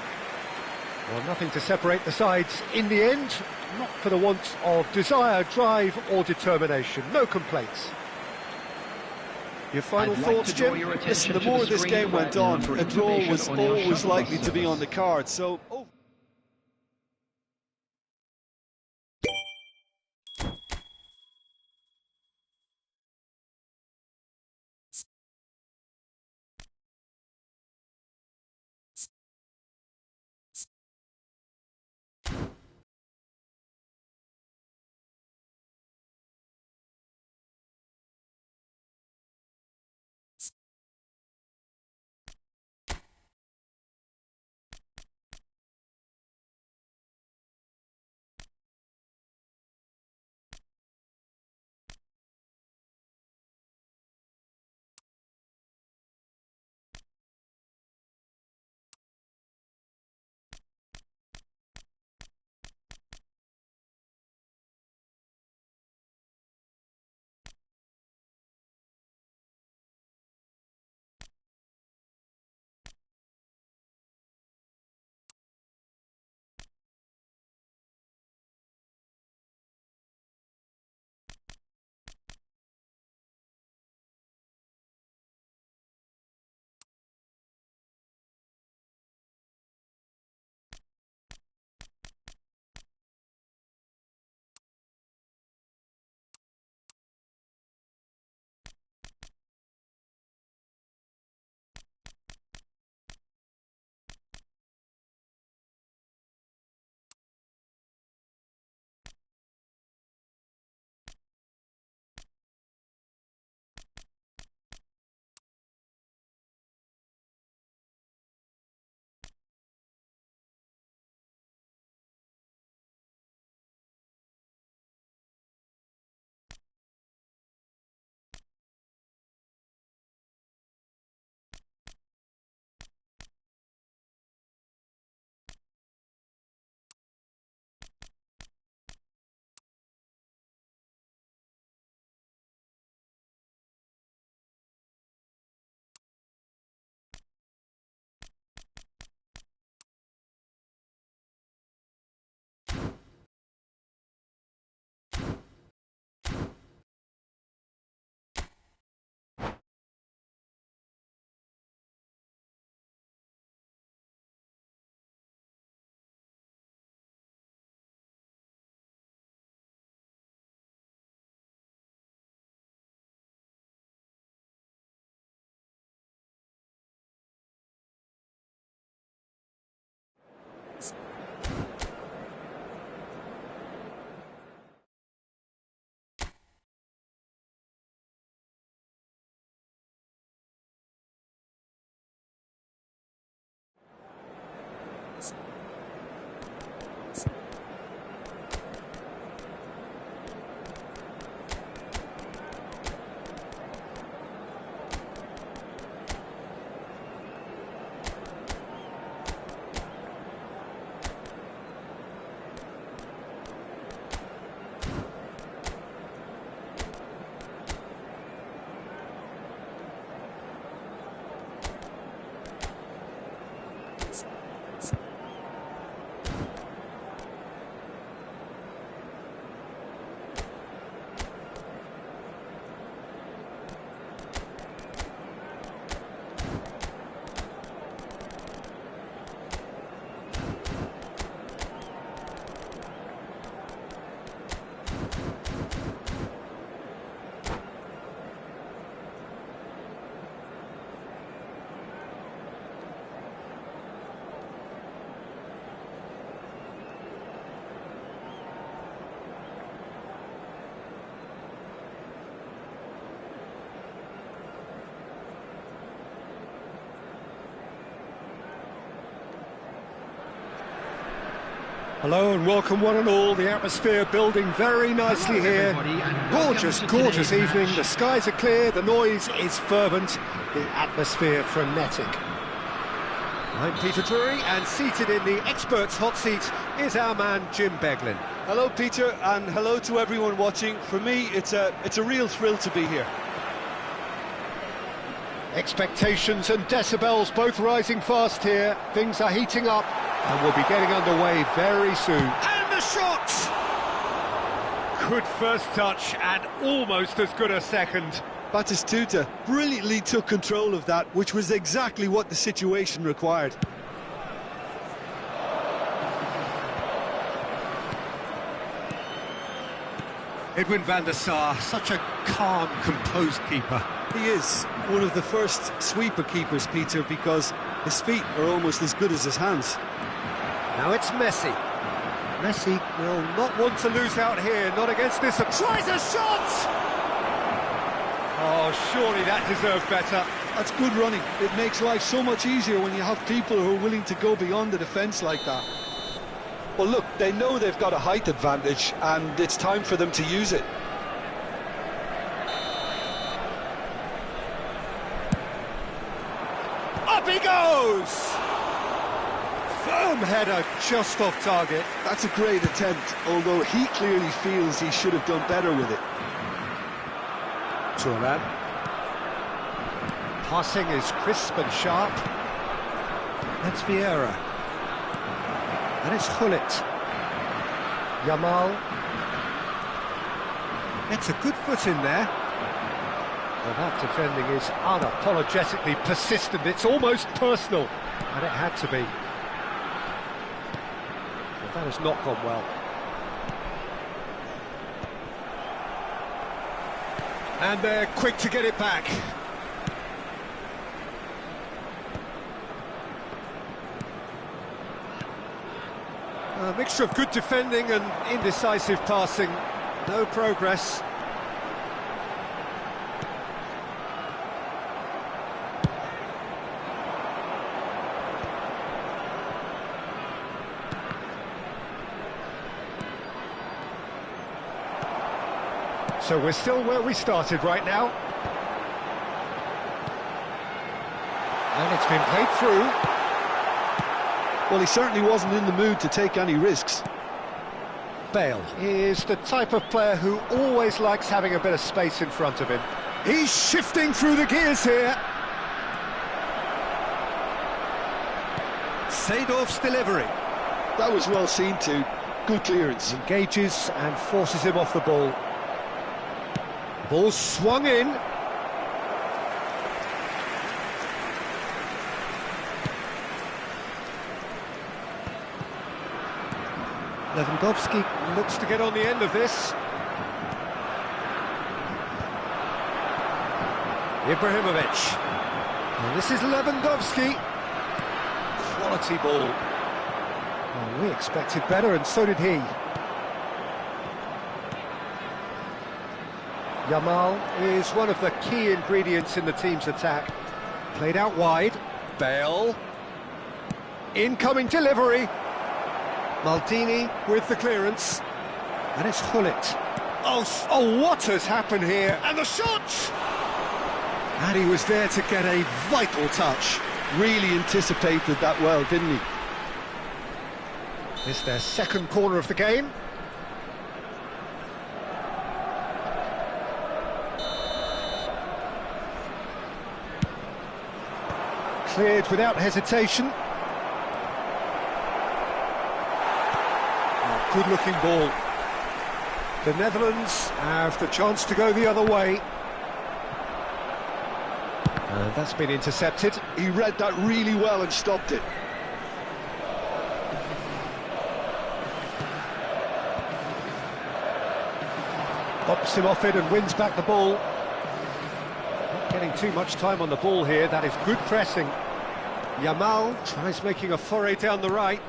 Well, nothing to separate the sides in the end. Not for the want of desire, drive or determination. No complaints. Your final thoughts, Jim? Listen, the more this game went on, a draw was always likely to be on the card, so... Hello and welcome one and all. The atmosphere building very nicely here. Gorgeous, gorgeous evening. The skies are clear, the noise is fervent, the atmosphere frenetic. I'm Peter Drury, and seated in the experts' hot seat is our man Jim Beglin. Hello, Peter, and hello to everyone watching. For me, it's a real thrill to be here. Expectations and decibels both rising fast here. Things are heating up, and we'll be getting underway very soon. And the shot! Good first touch, and almost as good a second. Batistuta brilliantly took control of that, which was exactly what the situation required. Edwin van der Sar, such a calm, composed keeper. He is one of the first sweeper keepers, Peter, because his feet are almost as good as his hands. Now it's Messi. Messi will not want to lose out here, not against this. Tries a shot! Oh, surely that deserved better. That's good running. It makes life so much easier when you have people who are willing to go beyond the defence like that. Well, look, they know they've got a height advantage, and it's time for them to use it. Up he goes! Firm header, just off target. That's a great attempt, although he clearly feels he should have done better with it. Truong. Passing is crisp and sharp. That's Vieira. And it's Hullet. Yamal. It's a good foot in there. Well, that defending is unapologetically persistent. It's almost personal. And it had to be. Well, that has not gone well. And they're quick to get it back. A mixture of good defending and indecisive passing. No progress. So we're still where we started right now. And it's been played through. Well, he certainly wasn't in the mood to take any risks. Bale is the type of player who always likes having a bit of space in front of him. He's shifting through the gears here. Seedorf's delivery. That was well seen too. Good clearance. Engages and forces him off the ball. Ball swung in. Lewandowski looks to get on the end of this. Ibrahimovic. And this is Lewandowski. Quality ball. Well, we expected better, and so did he. Yamal is one of the key ingredients in the team's attack. Played out wide. Bale. Incoming delivery. Maldini with the clearance. And it's Hullet. Oh, what has happened here? And the shot! And he was there to get a vital touch. Really anticipated that well, didn't he? It's their second corner of the game. Cleared without hesitation. Good-looking ball. The Netherlands have the chance to go the other way. And that's been intercepted. He read that really well and stopped it. Bops him off it and wins back the ball. Not getting too much time on the ball here. That is good pressing. Yamal tries making a foray down the right.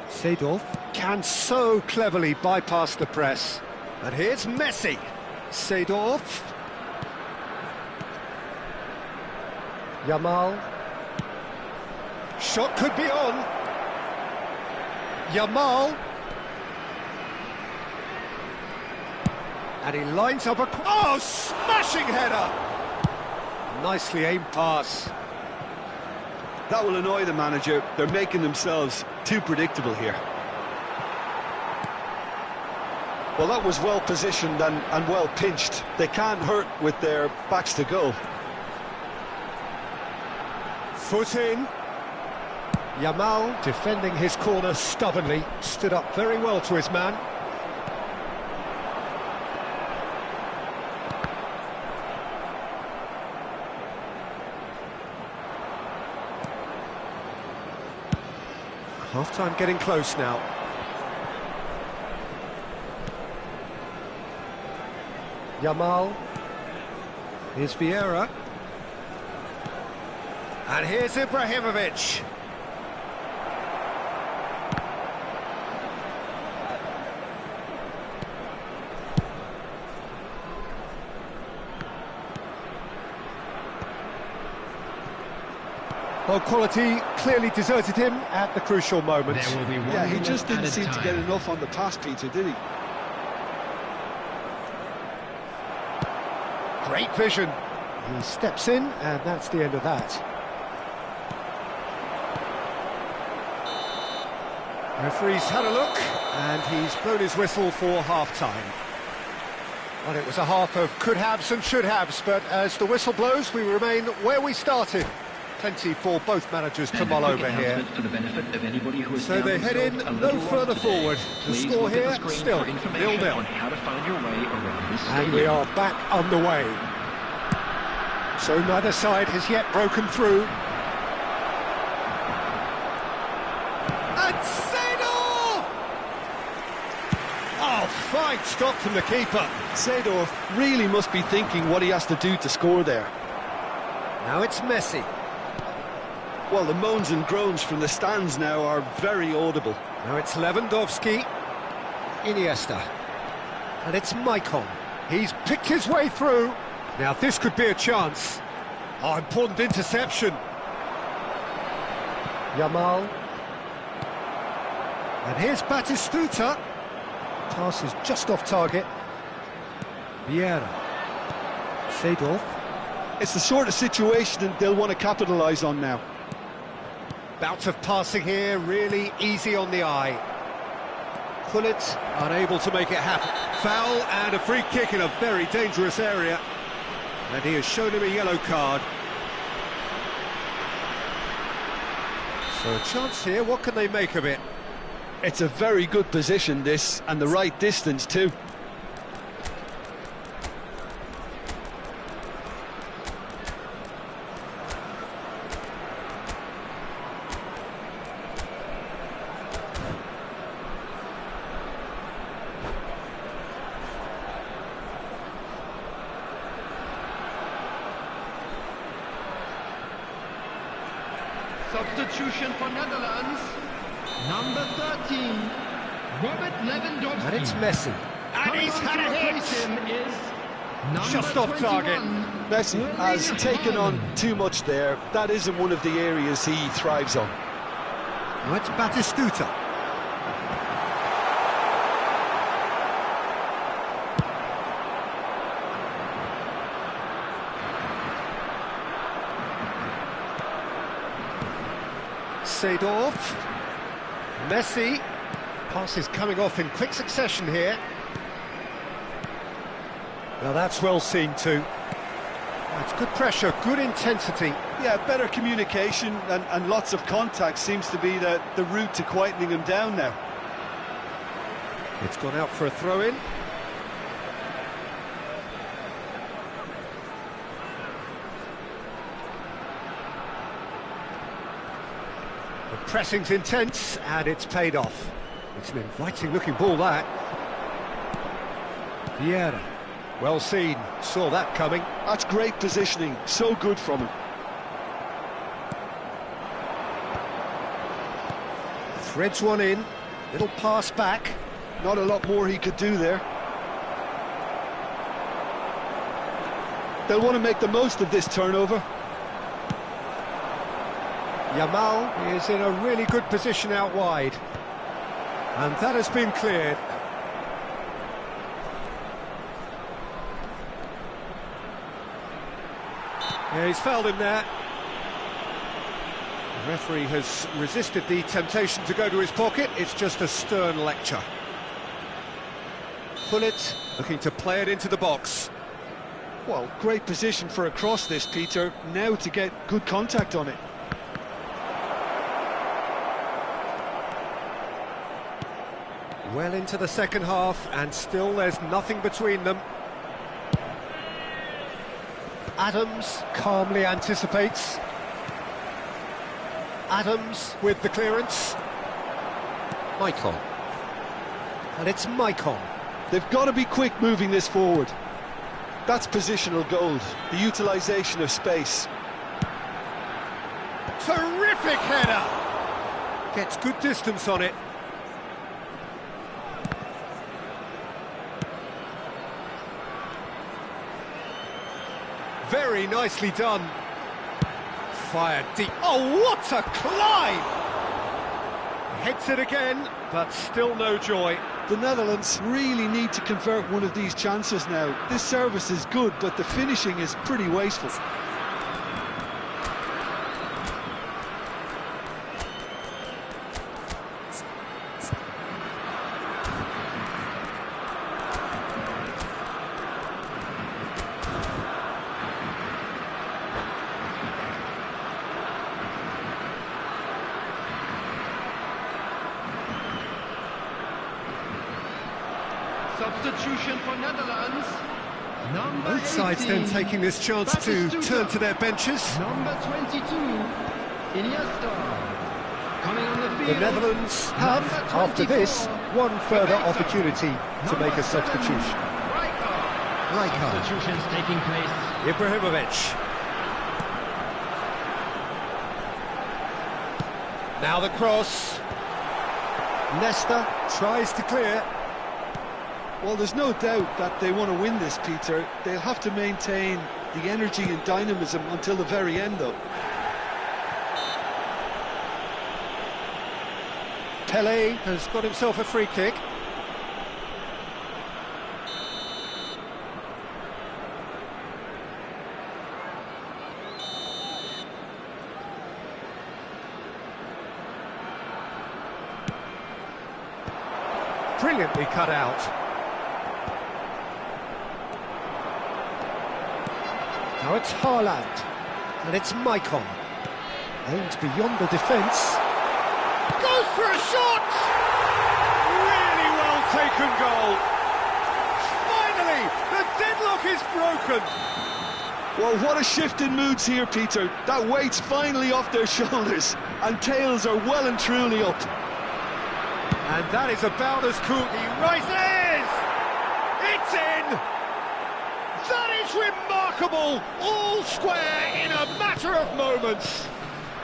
Seedorf can so cleverly bypass the press. And here's Messi. Seedorf. Yamal. Shot could be on. Yamal. And he lines up a... Oh, smashing header! Nicely aimed pass. That will annoy the manager. They're making themselves too predictable here. Well, that was well positioned and well pinched. They can't hurt with their backs to goal. Foot in. Yamal, defending his corner stubbornly, stood up very well to his man. Half-time getting close now. Yamal. Here's Vieira. And here's Ibrahimovic. Well, quality clearly deserted him at the crucial moment. There will be one Yeah, he just didn't seem to get time. enough on the pass, Peter, did he? Great vision. He steps in, and that's the end of that. Referee's had a look, and he's blown his whistle for half-time. Well, it was a half of could-haves and should-haves, but as the whistle blows, we remain where we started. Plenty for both managers to mull over here. So they head in no further forward. The score here still 0-0. And we are back underway. So neither side has yet broken through. And Seedorf! Oh, fine stop from the keeper. Seedorf really must be thinking what he has to do to score there. Now it's Messi. Well, the moans and groans from the stands now are very audible. Now it's Lewandowski. Iniesta. And it's Maicon. He's picked his way through. Now this could be a chance. Oh, important interception. Yamal. And here's Batistuta. Pass is just off target. Vieira. Seedorf. It's the sort of situation they'll want to capitalise on now. Bout of passing here, really easy on the eye. Pullet unable to make it happen. Foul and a free kick in a very dangerous area. And he has shown him a yellow card. So a chance here, what can they make of it? It's a very good position, this, and the right distance too. Substitution for Netherlands, number 13, Robert Lewandowski. And it's Messi. And he's had a hit! Just off 21, target. Messi has taken on too much there. That isn't one of the areas he thrives on. Now it's Batistuta. Seedorf. Messi. Pass is coming off in quick succession here. Now that's well seen too. That's good pressure, good intensity. Yeah, better communication and lots of contact seems to be the route to quietening him down now. It's gone out for a throw-in. The pressing's intense, and it's paid off. It's an inviting-looking ball, that. Vieira. Well seen. Saw that coming. That's great positioning. So good from him. Threads one in. Little pass back. Not a lot more he could do there. They'll want to make the most of this turnover. Yamal is in a really good position out wide. And that has been cleared. Yeah, he's fouled him there. The referee has resisted the temptation to go to his pocket. It's just a stern lecture. Pullet looking to play it into the box. Well, great position for a cross this, Peter. Now to get good contact on it. Well into the second half, and still there's nothing between them. Adams calmly anticipates. Adams with the clearance. Maicon. And it's Maicon. They've got to be quick moving this forward. That's positional gold, the utilisation of space. Terrific header! Gets good distance on it. Very nicely done. Fired deep. Oh, what a climb! Hits it again, but still no joy. The Netherlands really need to convert one of these chances now. This service is good, but the finishing is pretty wasteful. Substitution for Netherlands. Both sides then taking this chance to turn to their benches. Number 22, Iniesta. Coming on the field. The Netherlands have, after this, one further opportunity to make a substitution. Rijkaard. Substitutions taking place. Ibrahimovic. Now the cross. Nesta tries to clear. Well, there's no doubt that they want to win this, Peter. They'll have to maintain the energy and dynamism until the very end, though. Pelé has got himself a free kick. Brilliantly cut out. Now it's Haaland, and it's Maicon. Aimed beyond the defence. Goes for a shot! Really well taken goal. Finally, the deadlock is broken. Well, what a shift in moods here, Peter. That weight's finally off their shoulders, and tails are well and truly up. And that is about as cool. He rises! It's in! That is remarkable! All square in a matter of moments.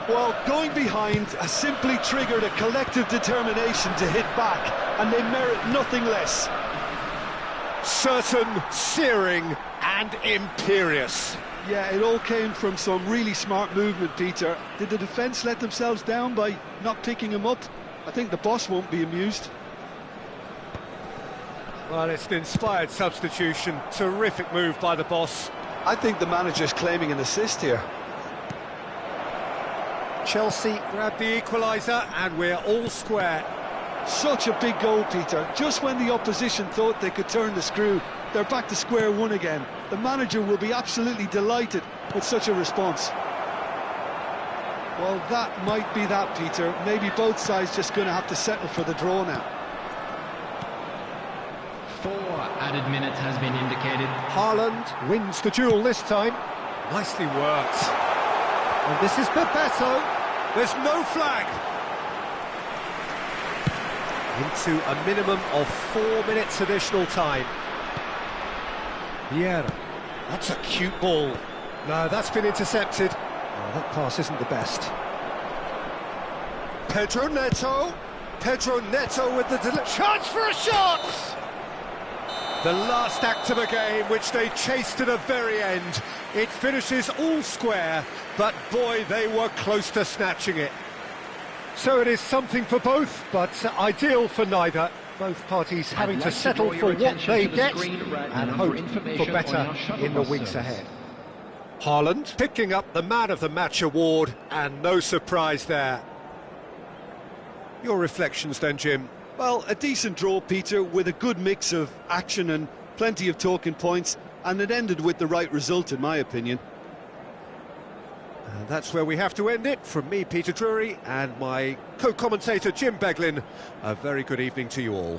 Well, going behind has simply triggered a collective determination to hit back, and they merit nothing less. Certain, searing, and imperious. Yeah, it all came from some really smart movement, Peter. Did the defence let themselves down by not picking him up? I think the boss won't be amused. Well, it's an inspired substitution. Terrific move by the boss. I think the manager's claiming an assist here. Chelsea grab the equaliser, and we're all square. Such a big goal, Peter. Just when the opposition thought they could turn the screw, they're back to square one again. The manager will be absolutely delighted with such a response. Well, that might be that, Peter. Maybe both sides just going to have to settle for the draw now. 4 added minutes has been indicated. Haaland wins the duel this time. Nicely worked. And this is Bebeto. There's no flag. Into a minimum of 4 minutes additional time. Vieira. That's a cute ball. No, that's been intercepted. Oh, that pass isn't the best. Pedro Neto. Pedro Neto with the chance for a shot! The last act of a game, which they chased to the very end. It finishes all square, but boy, they were close to snatching it. So it is something for both, but ideal for neither. Both parties having to settle for what they get and hope for better in the weeks ahead. Haaland picking up the Man of the Match award, and no surprise there. Your reflections then, Jim? Well, a decent draw, Peter, with a good mix of action and plenty of talking points, and it ended with the right result, in my opinion. And that's where we have to end it. From me, Peter Drury, and my co-commentator, Jim Beglin, a very good evening to you all.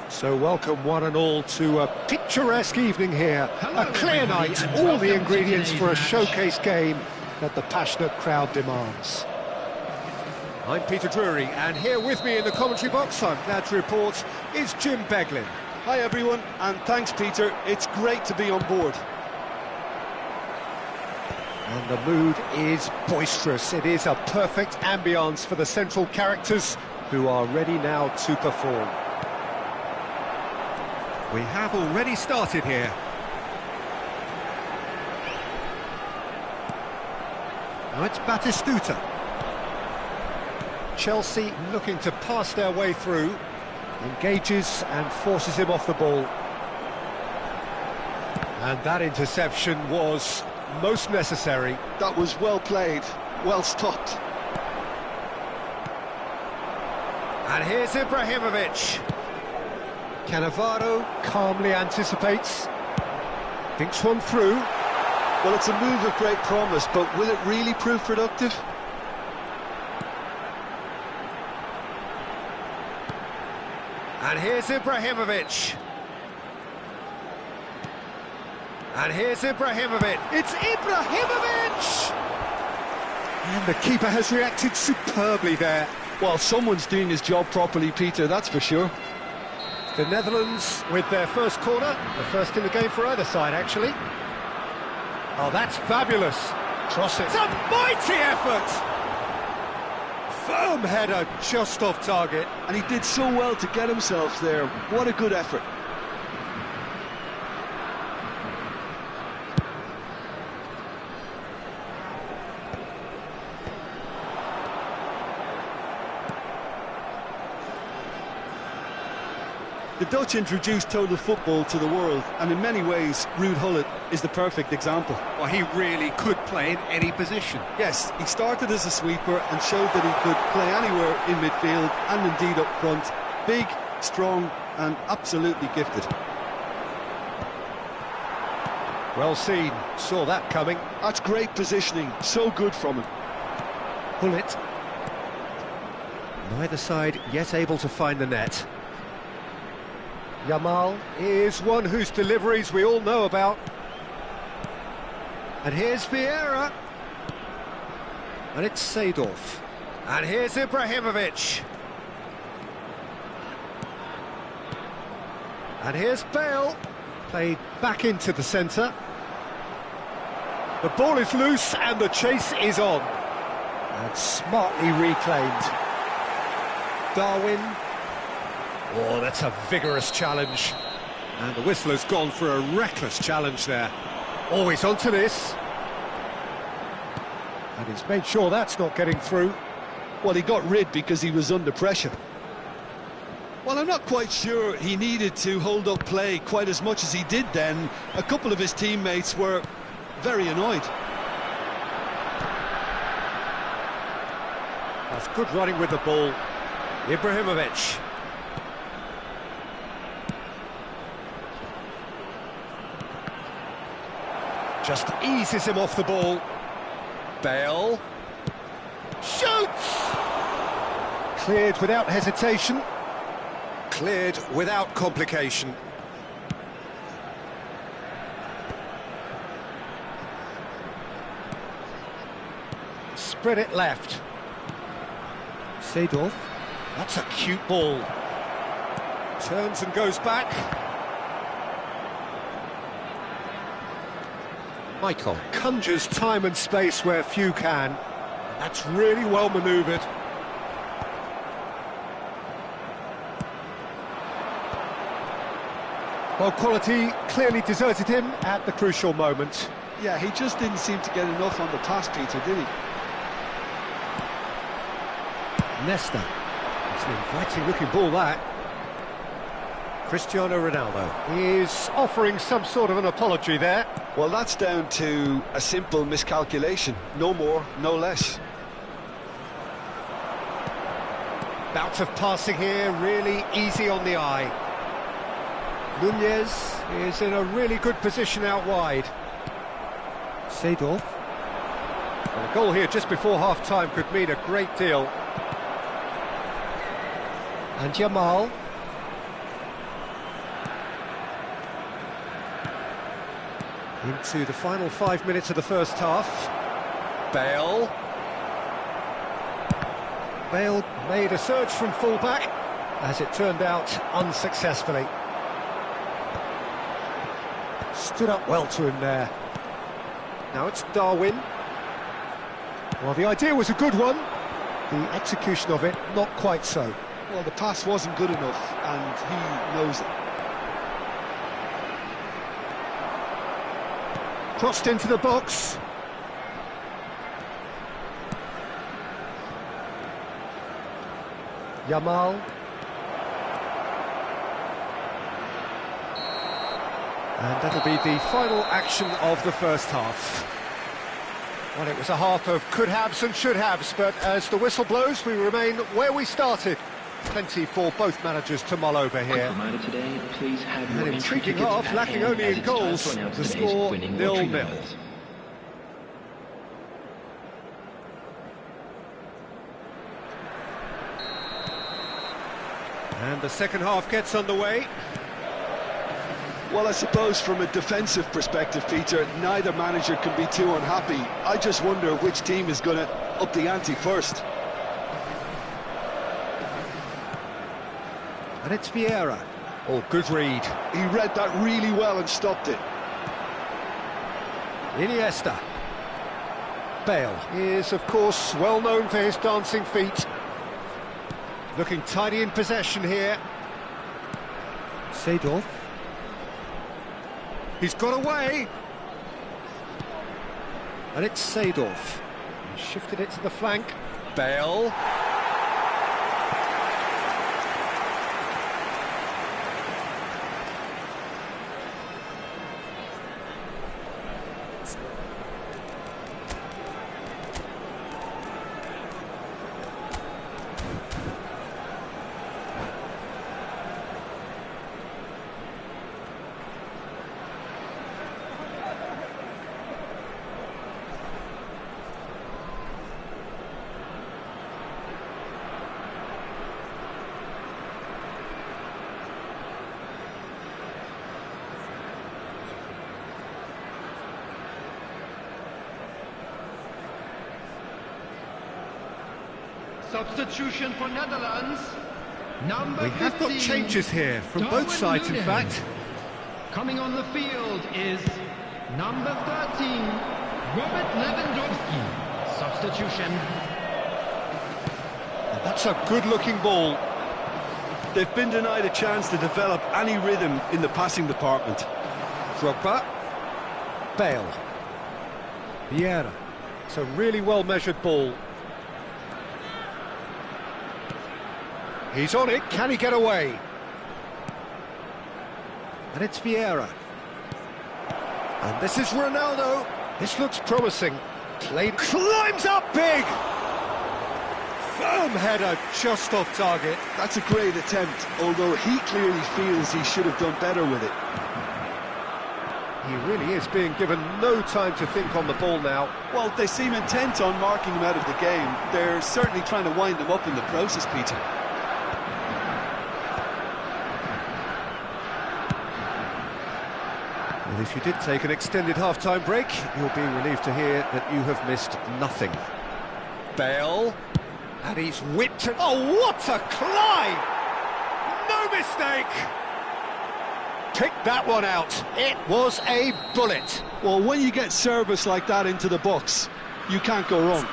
So welcome one and all to a picturesque evening here. A clear night, all the ingredients for a showcase game that the passionate crowd demands. I'm Peter Drury, and here with me in the commentary box, I'm glad to report, is Jim Beglin. Hi everyone, and thanks Peter, it's great to be on board. And the mood is boisterous. It is a perfect ambience for the central characters who are ready now to perform. We have already started here. Now it's Batistuta. Chelsea looking to pass their way through. Engages and forces him off the ball. And that interception was most necessary. That was well played, well stopped. And here's Ibrahimovic. Cannavaro calmly anticipates. Thinks one through. Well, it's a move of great promise, but will it really prove productive? And here's Ibrahimovic. And here's Ibrahimovic. It's Ibrahimovic! And the keeper has reacted superbly there. Well, someone's doing his job properly, Peter, that's for sure. The Netherlands with their first corner. The first in the game for either side, actually. Oh, that's fabulous. Cross it. It's a mighty effort! Firm header, just off target. And he did so well to get himself there. What a good effort. The Dutch introduced total football to the world, and in many ways, Ruud Gullit is the perfect example. Well, he really could play in any position. Yes, he started as a sweeper and showed that he could play anywhere in midfield and indeed up front. Big, strong and absolutely gifted. Well seen, saw that coming. That's great positioning, so good from him. Gullit. Neither side yet able to find the net. Yamal is one whose deliveries we all know about. And here's Vieira. And it's Seedorf. And here's Ibrahimovic. And here's Bale. Played back into the centre. The ball is loose and the chase is on. And smartly reclaimed. Darwin. Oh, that's a vigorous challenge. And the whistle has gone for a reckless challenge there. Always onto this. And he's made sure that's not getting through. Well, he got rid because he was under pressure. Well, I'm not quite sure he needed to hold up play quite as much as he did then. A couple of his teammates were very annoyed. That's good running with the ball. Ibrahimovic. Just eases him off the ball. Bale. Shoots! Cleared without hesitation. Cleared without complication. Spread it left. Seedorf. That's a cute ball. Turns and goes back. Michael conjures time and space where few can. That's really well manoeuvred. Well, quality clearly deserted him at the crucial moment. Yeah, he just didn't seem to get enough on the pass, Peter, did he? Nesta. It's an inviting looking ball, that. Cristiano Ronaldo is offering some sort of an apology there. Well, that's down to a simple miscalculation. No more, no less. Bout of passing here, really easy on the eye. Nunez is in a really good position out wide. Seedorf. And a goal here just before half-time could mean a great deal. And Yamal. Into the final 5 minutes of the first half. Bale. Bale made a surge from full-back, as it turned out unsuccessfully. Stood up well to him there. Now it's Darwin. Well, the idea was a good one. The execution of it, not quite so. Well, the pass wasn't good enough, and he knows it. Crossed into the box. Yamal. And that'll be the final action of the first half. Well, it was a half of could-haves and should-haves, but as the whistle blows, we remain where we started. Plenty for both managers to mull over here. Today, please have An intriguing half, lacking only in goals. The score 0-0. And the second half gets underway. Well, I suppose from a defensive perspective, Peter, neither manager can be too unhappy. I just wonder which team is going to up the ante first. And it's Vieira. Oh, good read. He read that really well and stopped it. Iniesta. Bale is, of course, well known for his dancing feet. Looking tidy in possession here. Seedorf. He's got away. And it's Seedorf. He shifted it to the flank. Bale. Substitution for Netherlands. Number We have got 15, changes here from Darwin both sides, in Núñez. fact. Coming on the field is number 13, Robert Lewandowski. Substitution. And that's a good-looking ball. They've been denied a chance to develop any rhythm in the passing department. Drogba. Bale. Vieira. It's a really well-measured ball. He's on it, can he get away? And it's Vieira. And this is Ronaldo. This looks promising. Played, climbs up big! Firm header, just off target. That's a great attempt, although he clearly feels he should have done better with it. He really is being given no time to think on the ball now. Well, they seem intent on marking him out of the game. They're certainly trying to wind him up in the process, Peter. Well, if you did take an extended half-time break, you'll be relieved to hear that you have missed nothing. Bale, and he's whipped it. Oh, what a climb! No mistake! Picked that one out. It was a bullet. Well, when you get service like that into the box, you can't go wrong.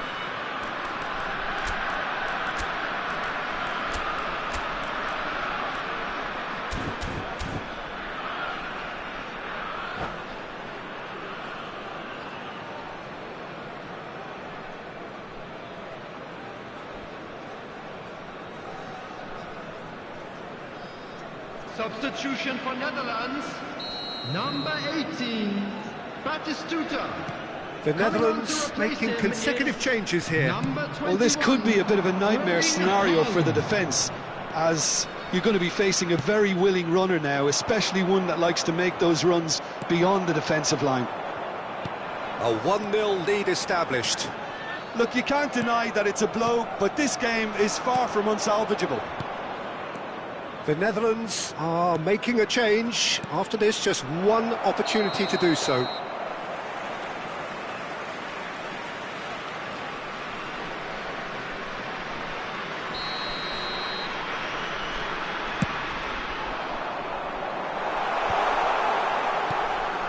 Substitution for Netherlands. Number 18, Batistuta. The Netherlands making consecutive changes here. Well, this could be a bit of a nightmare scenario for the defence, as you're going to be facing a very willing runner now, especially one that likes to make those runs beyond the defensive line. A 1-0 lead established. Look, you can't deny that it's a blow, but this game is far from unsalvageable. The Netherlands are making a change. After this, just one opportunity to do so.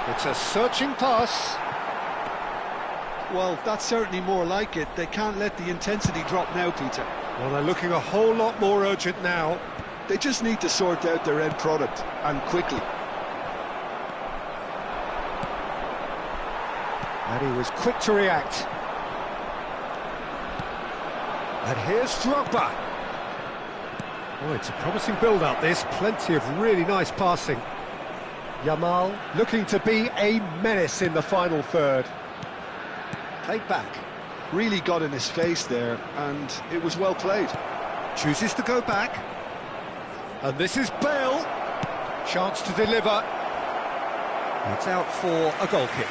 It's a searching pass. Well, that's certainly more like it. They can't let the intensity drop now, Peter. Well, they're looking a whole lot more urgent now. They just need to sort out their end product, and quickly. And he was quick to react. And here's Drogba. Oh, it's a promising build-up, this. Plenty of really nice passing. Yamal looking to be a menace in the final third. Played back. Really got in his face there, and it was well played. Chooses to go back. And this is Bale. Chance to deliver. It's out for a goal kick.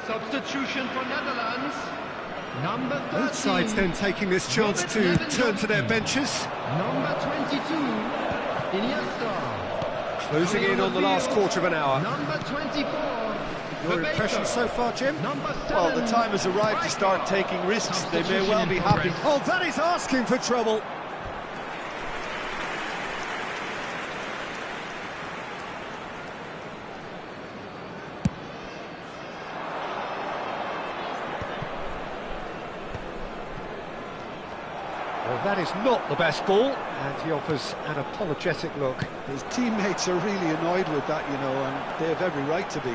Substitution for Netherlands. Number 13. Both sides then taking this chance to turn to their benches. Number 22, Iniesta. Closing in on the last quarter of an hour. Number 24. Your impression so far, Jim? Number 7. Well, the time has arrived to start taking risks. They may well be happy. Oh, that is asking for trouble. Well, that is not the best ball, and he offers an apologetic look. His teammates are really annoyed with that, you know, and they have every right to be.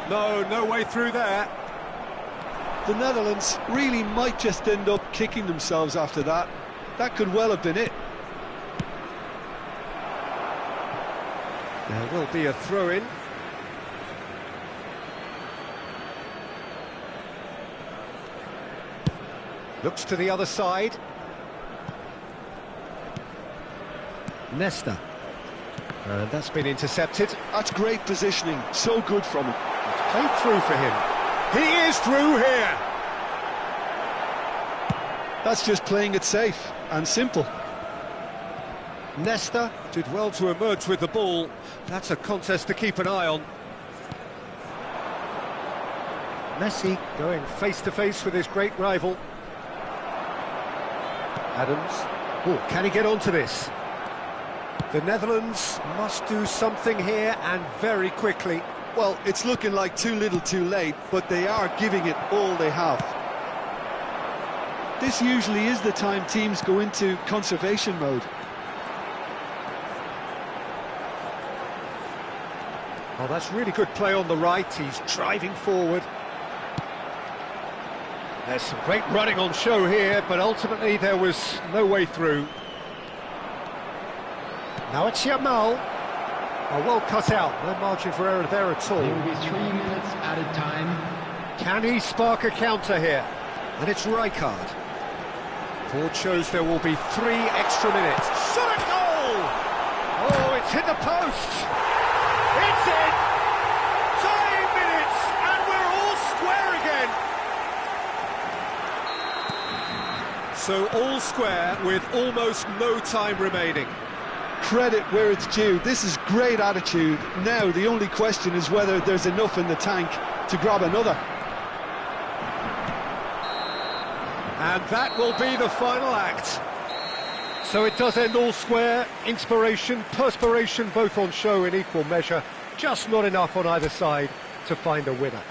No way through there. The Netherlands really might just end up kicking themselves after that. That could well have been it. There will be a throw-in. Looks to the other side. Nesta. And that's been intercepted. That's great positioning. So good from him. It's played through for him. He is through here. That's just playing it safe and simple. Nesta did well to emerge with the ball. That's a contest to keep an eye on. Messi going face-to-face with his great rival. Adams. Oh, can he get onto this? The Netherlands must do something here, and very quickly. Well, it's looking like too little too late, but they are giving it all they have. This usually is the time teams go into conservation mode. Oh, that's really good play on the right. He's driving forward. There's some great running on show here, but ultimately there was no way through. Now it's Yamal. Oh, well cut out. No margin for error there at all. There will be 3 minutes added time. Can he spark a counter here? And it's Rijkaard. Board shows there will be 3 extra minutes. Shot at goal! Oh, it's hit the post. It's in! 5 minutes, and we're all square again. So all square with almost no time remaining. Credit where it's due. This is great attitude. Now the only question is whether there's enough in the tank to grab another. And that will be the final act. So it does end all square. Inspiration, perspiration, both on show in equal measure. Just not enough on either side to find a winner.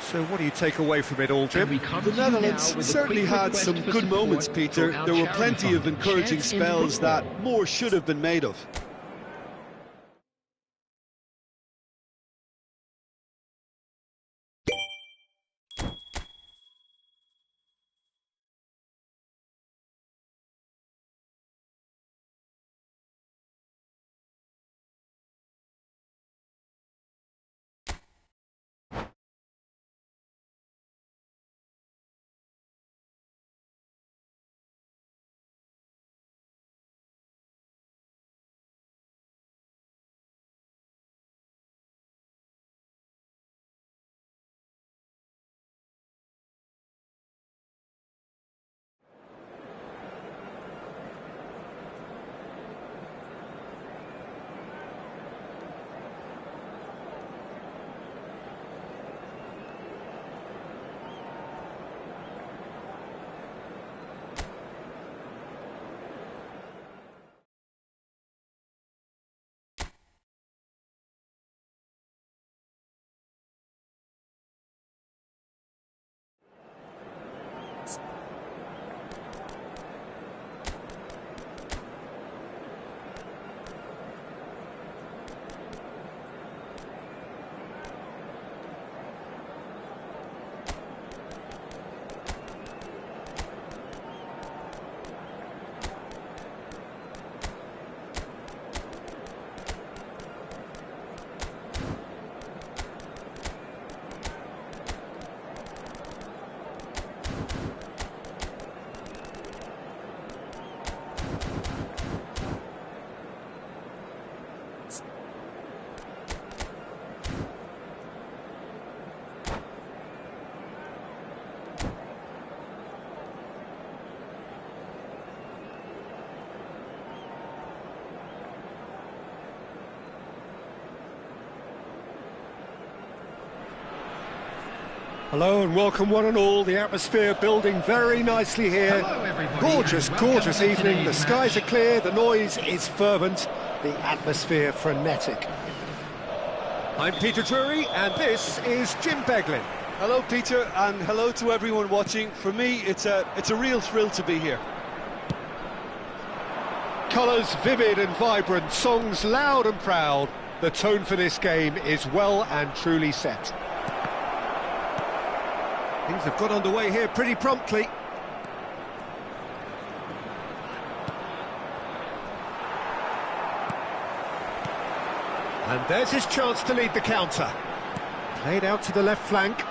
So what do you take away from it all, Jim? The Netherlands certainly had some good moments, Peter. There were plenty of encouraging spells that more should have been made of. Hello and welcome one and all. The atmosphere building very nicely here. Gorgeous, gorgeous evening. The skies are clear, the noise is fervent, the atmosphere frenetic. I'm Peter Drury and this is Jim Beglin. Hello, Peter, and hello to everyone watching. For me, it's a real thrill to be here. Colours vivid and vibrant, songs loud and proud. The tone for this game is well and truly set. Things have got underway here pretty promptly. And there's his chance to lead the counter. Played out to the left flank.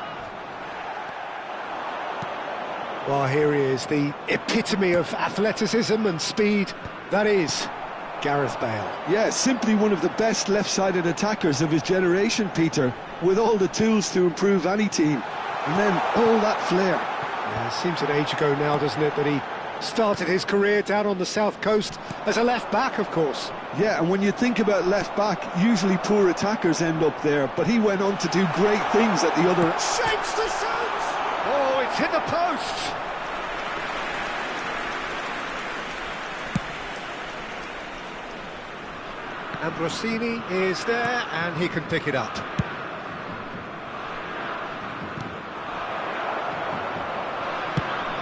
Well, here he is, the epitome of athleticism and speed. That is Gareth Bale. Yeah, simply one of the best left-sided attackers of his generation, Peter, with all the tools to improve any team. And then all that flair. Yeah, it seems an age ago now, doesn't it, that he started his career down on the south coast as a left-back, of course. Yeah, and when you think about left-back, usually poor attackers end up there, but he went on to do great things at the other... Shapes the shot! Oh, it's hit the post! Ambrosini is there, and he can pick it up.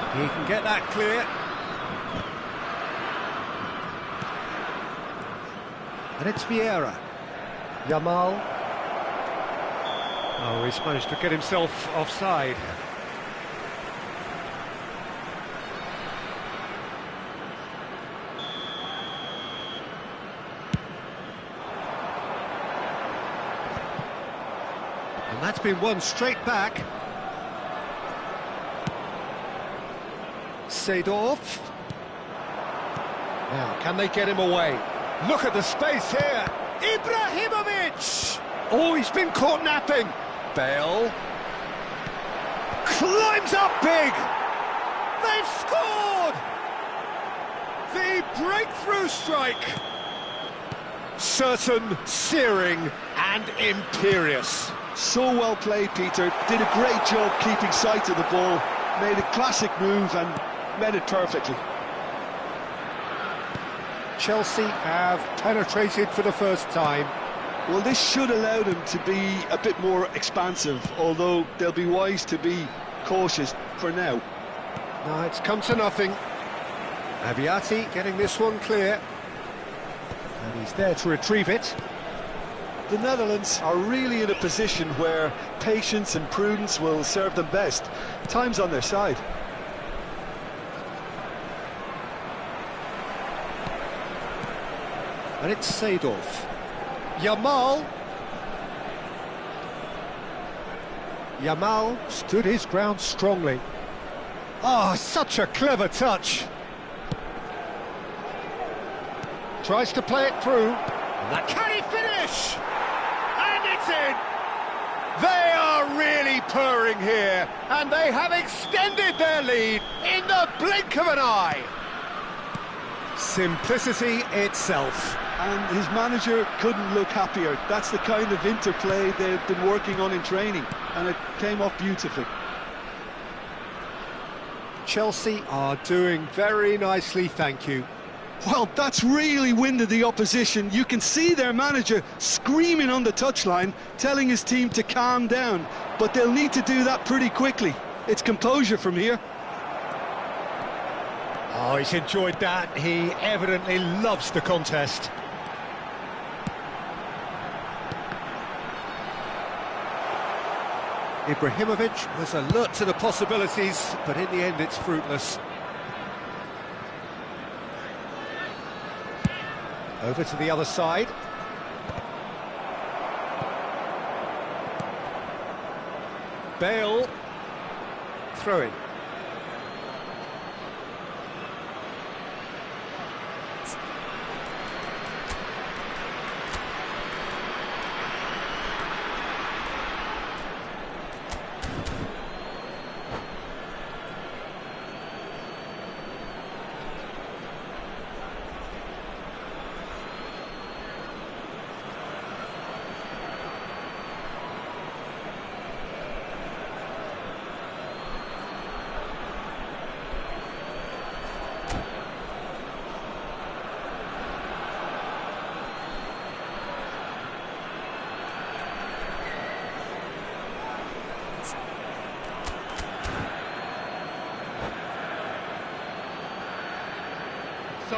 He can get that clear. And it's Vieira. Yamal. Oh, he's managed to get himself offside. And that's been won straight back. Seedorf. Now, can they get him away? Look at the space here. Ibrahimovic! Oh, he's been caught napping. Bale. Climbs up big. They've scored! The breakthrough strike. Certain, searing, and imperious. So well played, Peter. Did a great job keeping sight of the ball. Made a classic move and met it perfectly. Chelsea have penetrated for the first time. Well, this should allow them to be a bit more expansive, although they'll be wise to be cautious for now. No, it's come to nothing. Abiati getting this one clear. And he's there to retrieve it. The Netherlands are really in a position where patience and prudence will serve them best. Time's on their side. And it's Seedorf. Yamal. Yamal stood his ground strongly. Ah, such a clever touch. Tries to play it through. And that can he finish? And it's in! They are really purring here, and they have extended their lead in the blink of an eye. Simplicity itself. And his manager couldn't look happier. That's the kind of interplay they've been working on in training, and it came off beautifully. Chelsea are doing very nicely, thank you. Well, that's really winded the opposition. You can see their manager screaming on the touchline, telling his team to calm down, but they'll need to do that pretty quickly. It's composure from here. Oh, he's enjoyed that. He evidently loves the contest. Ibrahimovic was alert to the possibilities, but in the end it's fruitless. Over to the other side. Bale. Throw in.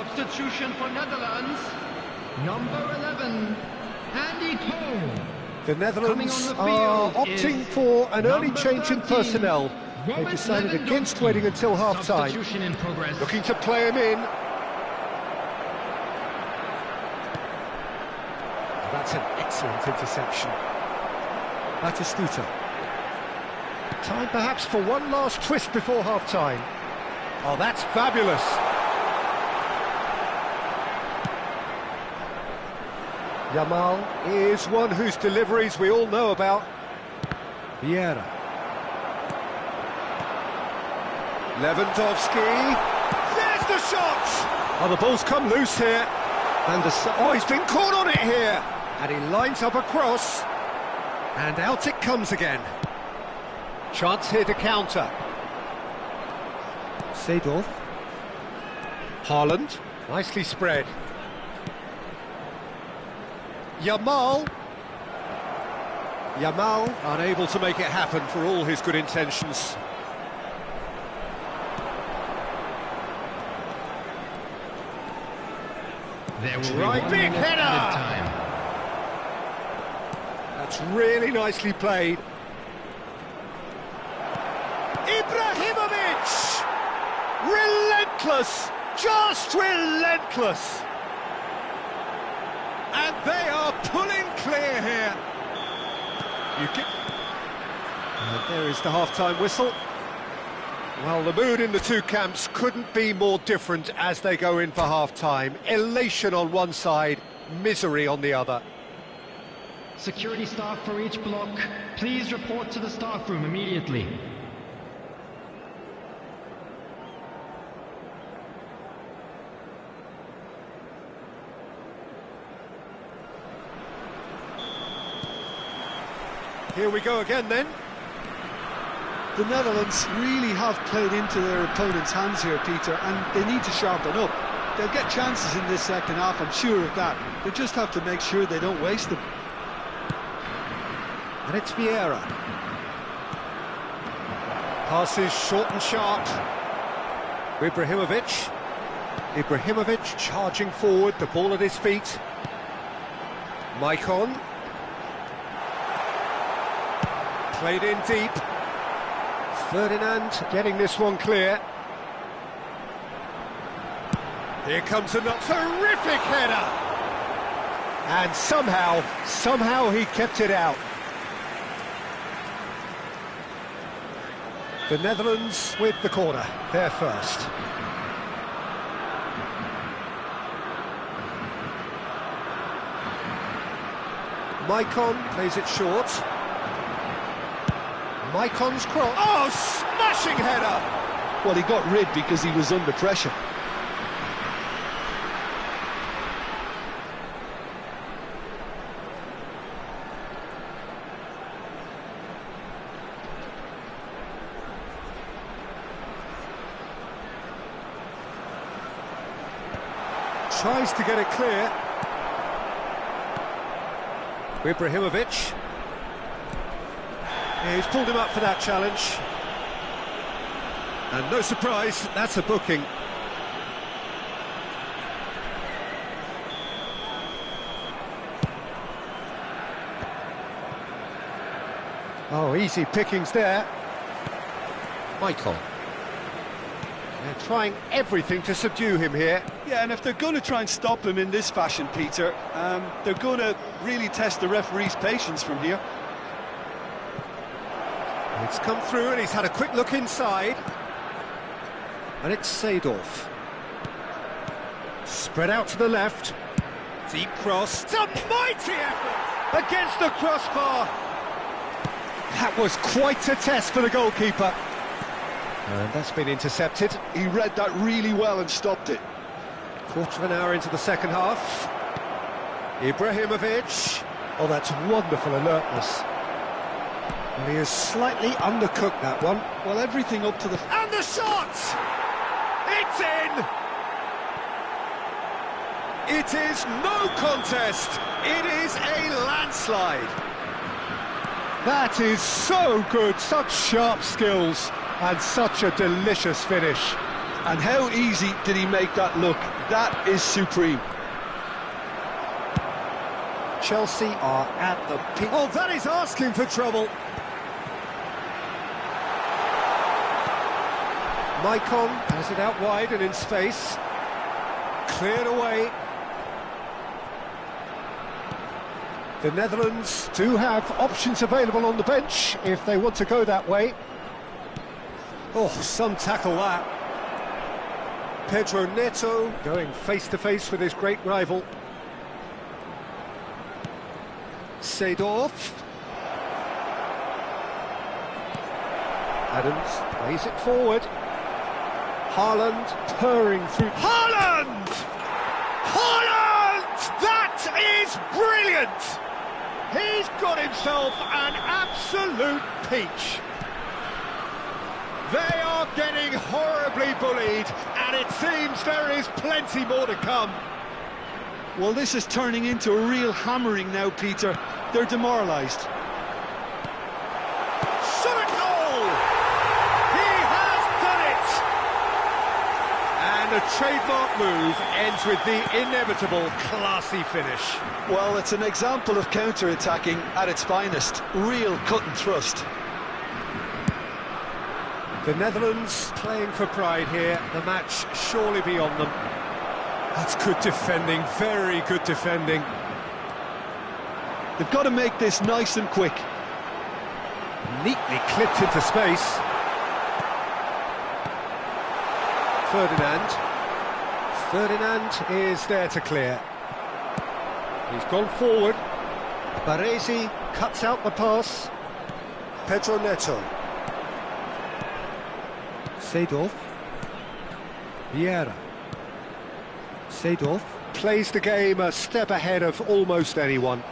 Substitution for Netherlands, number 11, Andy Cole. The Netherlands are opting for an early change in personnel. They've decided against waiting until half-time. Looking to play him in. That's an excellent interception. Batistuta. Time perhaps for one last twist before half-time. Oh, that's fabulous. Yamal is one whose deliveries we all know about. Vieira. Lewandowski. There's the shot! Oh, the ball's come loose here. And oh, he's been caught on it here. And he lines up a cross. And out it comes again. Chance here to counter. Seedorf. Haaland. Nicely spread. Yamal unable to make it happen for all his good intentions. There will Right, be big header! That's really nicely played. Ibrahimovic! Relentless! Just relentless! And they are pulling clear here. And there is the half-time whistle. Well, the mood in the two camps couldn't be more different as they go in for half-time. Elation on one side, misery on the other. Security staff for each block, please report to the staff room immediately. Here we go again then. The Netherlands really have played into their opponent's hands here, Peter, and they need to sharpen up. They'll get chances in this second half, I'm sure of that. They just have to make sure they don't waste them. And it's Vieira. Passes short and sharp. Ibrahimovic charging forward, the ball at his feet. Maicon. Played in deep. Ferdinand getting this one clear. Here comes a terrific header. And somehow he kept it out. The Netherlands with the corner, they're first. Maicon plays it short. Maicon's cross. Oh, smashing header! Well, he got rid because he was under pressure. Tries to get it clear. Ibrahimovic. Yeah, he's pulled him up for that challenge. And no surprise, that's a booking. Oh, easy pickings there. Michael. They're trying everything to subdue him here. Yeah, and if they're going to try and stop him in this fashion, Peter, they're going to really test the referee's patience from here. It's come through and he's had a quick look inside. And it's Seedorf. Spread out to the left. Deep cross. It's a mighty effort against the crossbar. That was quite a test for the goalkeeper. And that's been intercepted. He read that really well and stopped it. Quarter of an hour into the second half. Ibrahimovic. Oh, that's wonderful alertness. And he has slightly undercooked that one. Well, everything up to the... And the shot! It's in! It is no contest. It is a landslide. That is so good. Such sharp skills and such a delicious finish. And how easy did he make that look? That is supreme. Chelsea are at the peak. Oh, that is asking for trouble. Maicon has it out wide and in space. Cleared away. The Netherlands do have options available on the bench if they want to go that way. Oh, some tackle that. Pedro Neto going face-to-face with his great rival. Seedorf. Adams plays it forward. Haaland purring through. Haaland! Haaland! That is brilliant! He's got himself an absolute peach. They are getting horribly bullied, and it seems there is plenty more to come. Well, this is turning into a real hammering now, Peter. They're demoralised. Shot a goal! He has done it! And a trademark move ends with the inevitable classy finish. Well, it's an example of counter-attacking at its finest. Real cut and thrust. The Netherlands playing for pride here. The match surely beyond them. That's good defending, very good defending. They've got to make this nice and quick. Neatly clipped into space. Ferdinand. Ferdinand is there to clear. He's gone forward. Baresi cuts out the pass. Pedro Neto. Seedorf. Vieira. Seedorf plays the game a step ahead of almost anyone.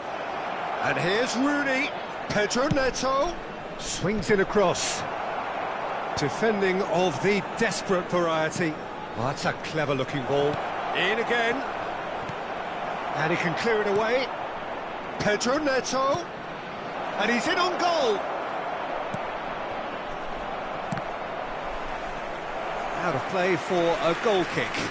And here's Rooney. Pedro Neto swings in across. Defending of the desperate variety. Well, that's a clever-looking ball. In again. And he can clear it away. Pedro Neto. And he's in on goal. Out of play for a goal kick.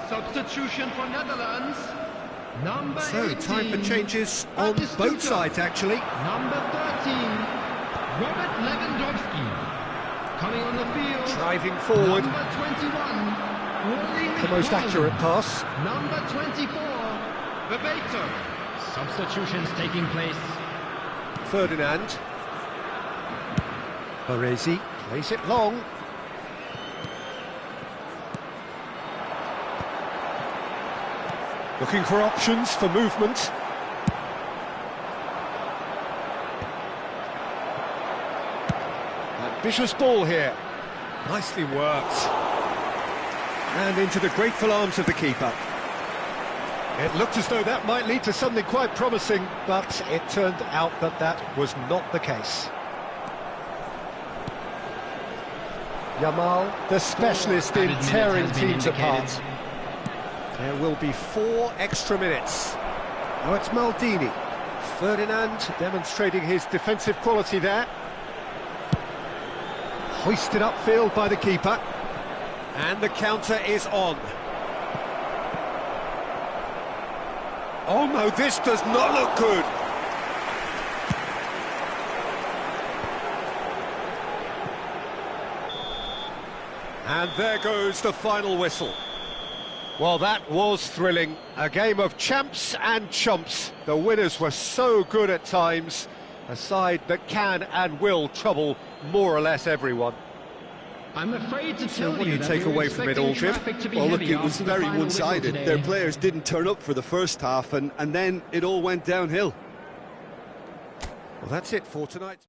Substitution for Netherlands. Number 18. Time for changes on both sides, actually. Number 13, Robert Lewandowski. Coming on the field. Driving forward. Number 21, The most accurate pass. Number 24, Bebeto. Substitutions taking place. Ferdinand. Baresi plays it long. Looking for options for movement. Ambitious ball here. Nicely worked. And into the grateful arms of the keeper. It looked as though that might lead to something quite promising, but it turned out that that was not the case. Yamal, the specialist in tearing teams apart. There will be 4 extra minutes. Now it's Maldini. Ferdinand demonstrating his defensive quality there. Hoisted upfield by the keeper. And the counter is on. Oh no, this does not look good. And there goes the final whistle. Well, that was thrilling. A game of champs and chumps. The winners were so good at times. A side that can and will trouble more or less everyone. I'm afraid to tell What do you that take we were away from it all, Jim? expecting traffic to be Well, look, heavy it was after the very final whistle one-sided. today. Their players didn't turn up for the first half, and then it all went downhill. Well, that's it for tonight.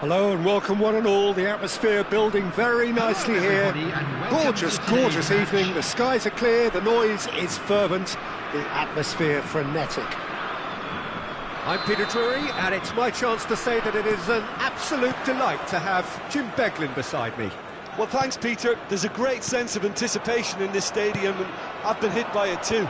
Hello and welcome one and all. The atmosphere building very nicely here. Gorgeous, gorgeous evening. The skies are clear, the noise is fervent, the atmosphere frenetic. I'm Peter Drury, and it's my chance to say that it is an absolute delight to have Jim Beglin beside me. Well, thanks, Peter. There's a great sense of anticipation in this stadium, and I've been hit by it too.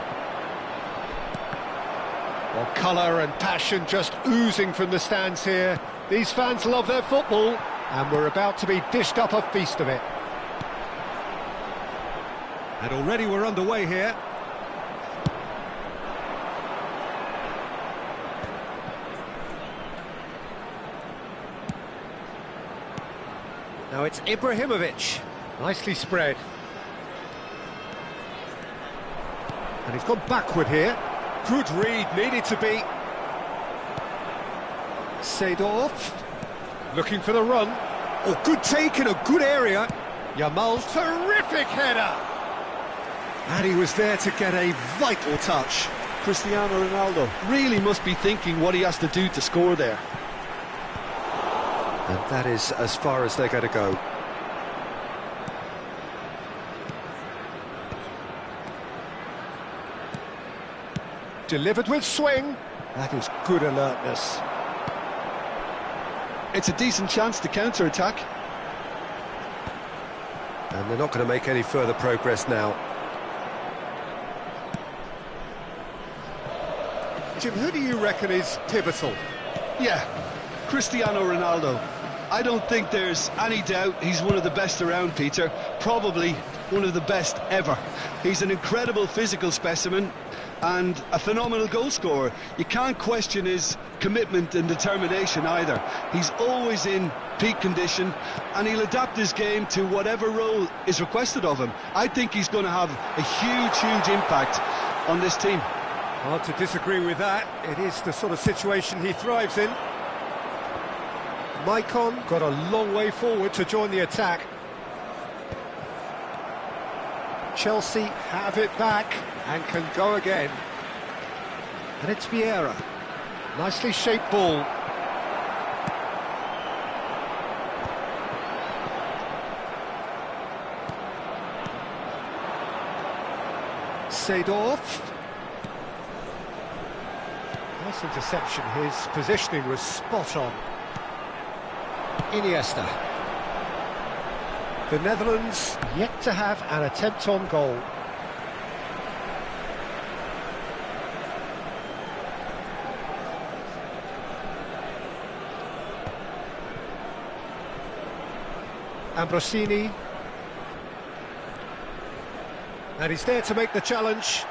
Well, colour and passion just oozing from the stands here. These fans love their football, and we're about to be dished up a feast of it. And already we're underway here. Now it's Ibrahimovic, nicely spread. And he's gone backward here. Good read, needed to be. Seedorf, looking for the run. Oh, good take in a good area. Yamal's terrific header. And he was there to get a vital touch. Cristiano Ronaldo really must be thinking what he has to do to score there. And that is as far as they're going to go. Delivered with swing. That is good alertness. It's a decent chance to counter-attack. And they're not going to make any further progress now. Jim, who do you reckon is pivotal? Yeah, Cristiano Ronaldo. I don't think there's any doubt he's one of the best around, Peter. Probably one of the best ever. He's an incredible physical specimen and a phenomenal goal scorer. You can't question his commitment and determination either. He's always in peak condition, and he'll adapt his game to whatever role is requested of him. I think he's going to have a huge impact on this team. Hard to disagree with that. It is the sort of situation he thrives in. Maicon got a long way forward to join the attack. Chelsea have it back and can go again. And it's Vieira. Nicely shaped ball. Seedorf. Nice interception. His positioning was spot on. Iniesta. The Netherlands yet to have an attempt on goal. Ambrosini. And he's there to make the challenge.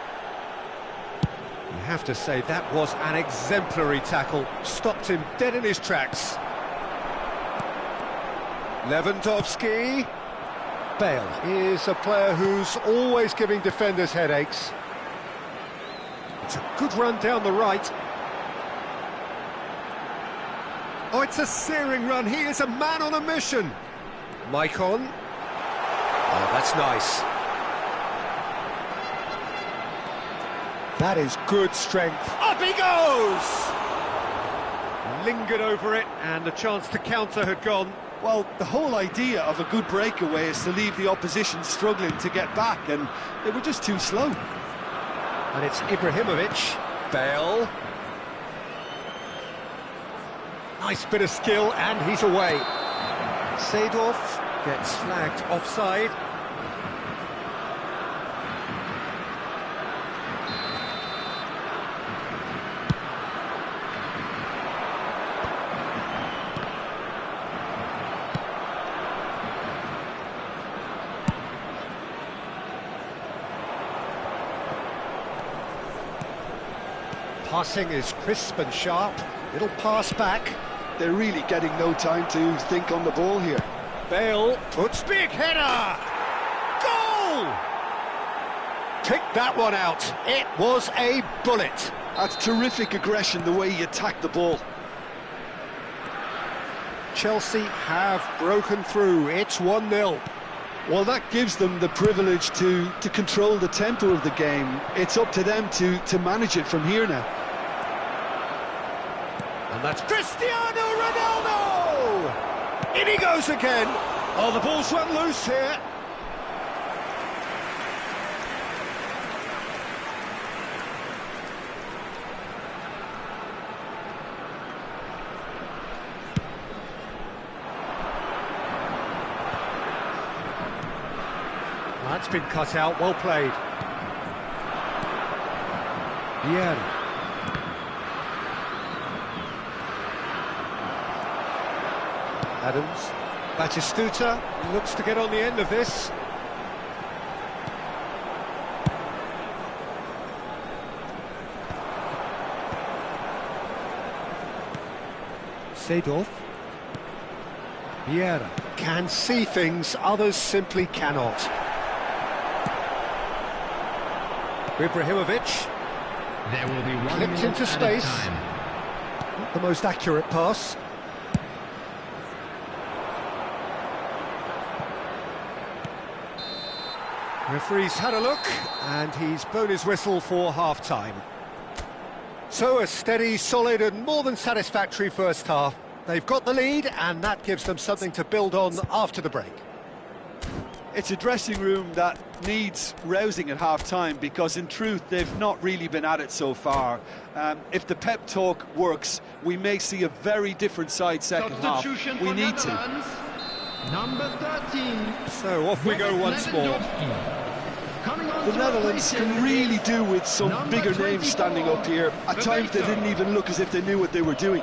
You have to say that was an exemplary tackle. Stopped him dead in his tracks. Lewandowski. Bale is a player who's always giving defenders headaches. It's a good run down the right. Oh, it's a searing run. He is a man on a mission. Maicon. Oh, that's nice. That is good strength. Up he goes! Lingered over it, and the chance to counter had gone. Well, the whole idea of a good breakaway is to leave the opposition struggling to get back, and they were just too slow. And it's Ibrahimovic. Bale. Nice bit of skill, and he's away. Seedorf gets flagged offside. Passing is crisp and sharp. Little pass back. They're really getting no time to think on the ball here. Bale puts big header! Goal! Pick that one out. It was a bullet. That's terrific aggression, the way he attacked the ball. Chelsea have broken through. It's 1-0. Well, that gives them the privilege to control the tempo of the game. It's up to them to manage it from here now. And that's Cristiano Ronaldo! In he goes again. Oh, the ball's run loose here. That's been cut out, well played. Vieira. Adams. Batistuta looks to get on the end of this. Seedorf. Vieira can see things others simply cannot. Ibrahimovic. There will be one Clipped into space. Not the most accurate pass. Referee's had a look, and he's blown his whistle for half-time. So a steady, solid and more than satisfactory first half. They've got the lead, and that gives them something to build on after the break. It's a dressing room that needs rousing at half-time, because in truth they've not really been at it so far. If the pep talk works, we may see a very different side second half. We need to. Number 13. So off we go once more. The Netherlands can really do with some bigger names standing up here. At times they didn't even look as if they knew what they were doing.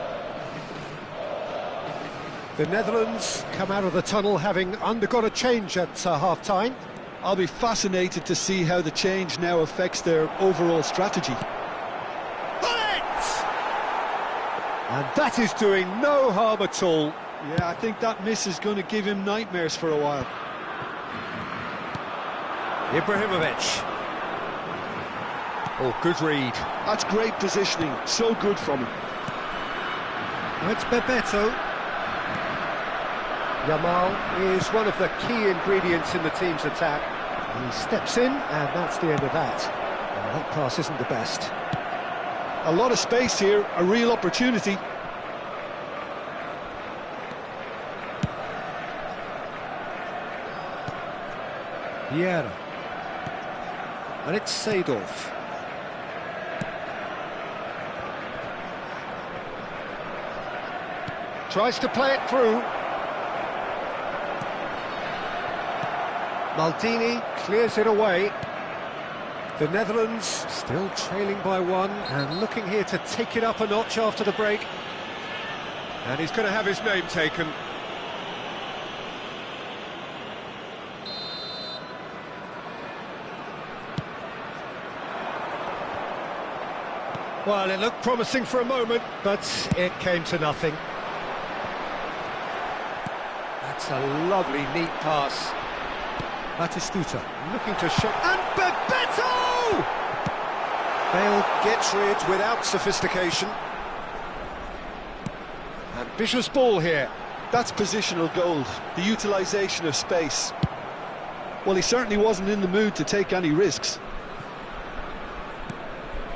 The Netherlands come out of the tunnel having undergone a change at half-time. I'll be fascinated to see how the change now affects their overall strategy. And that is doing no harm at all. Yeah, I think that miss is going to give him nightmares for a while. Ibrahimovic. Oh, good read. That's great positioning, so good from him. It's Bebeto. Yamal is one of the key ingredients in the team's attack. He steps in, and that's the end of that. And that pass isn't the best. A lot of space here, a real opportunity. Vieira. And it's Seedorf. Tries to play it through. Maldini clears it away. The Netherlands still trailing by one and looking here to take it up a notch after the break. And he's going to have his name taken. Well, it looked promising for a moment, but it came to nothing. That's a lovely, neat pass. Batistuta looking to shot, and Bebeto! Bale gets rid without sophistication. Ambitious ball here. That's positional gold, the utilisation of space. Well, he certainly wasn't in the mood to take any risks.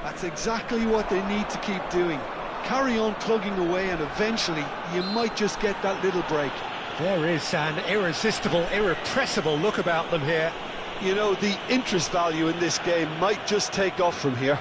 That's exactly what they need to keep doing. Carry on plugging away, and eventually you might just get that little break. There is an irresistible, irrepressible look about them here. You know, the interest value in this game might just take off from here.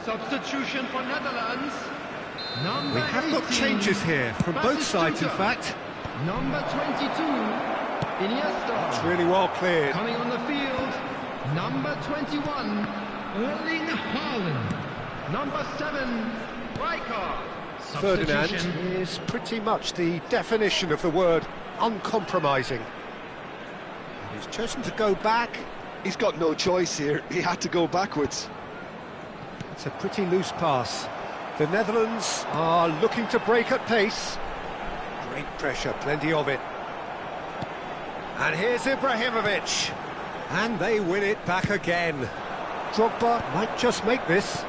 Substitution for Netherlands. We have got changes here from both sides, in fact. Number 22, Iniesta. It's really well cleared. Coming on the field, number 21, Erling Haaland. Number 7, Rijkaard. Ferdinand is pretty much the definition of the word uncompromising. He's chosen to go back He's got no choice here. He had to go backwards. It's a pretty loose pass. The Netherlands are looking to break at pace. Great pressure, plenty of it. And here's Ibrahimovic. And they win it back again. Drogba might just make this.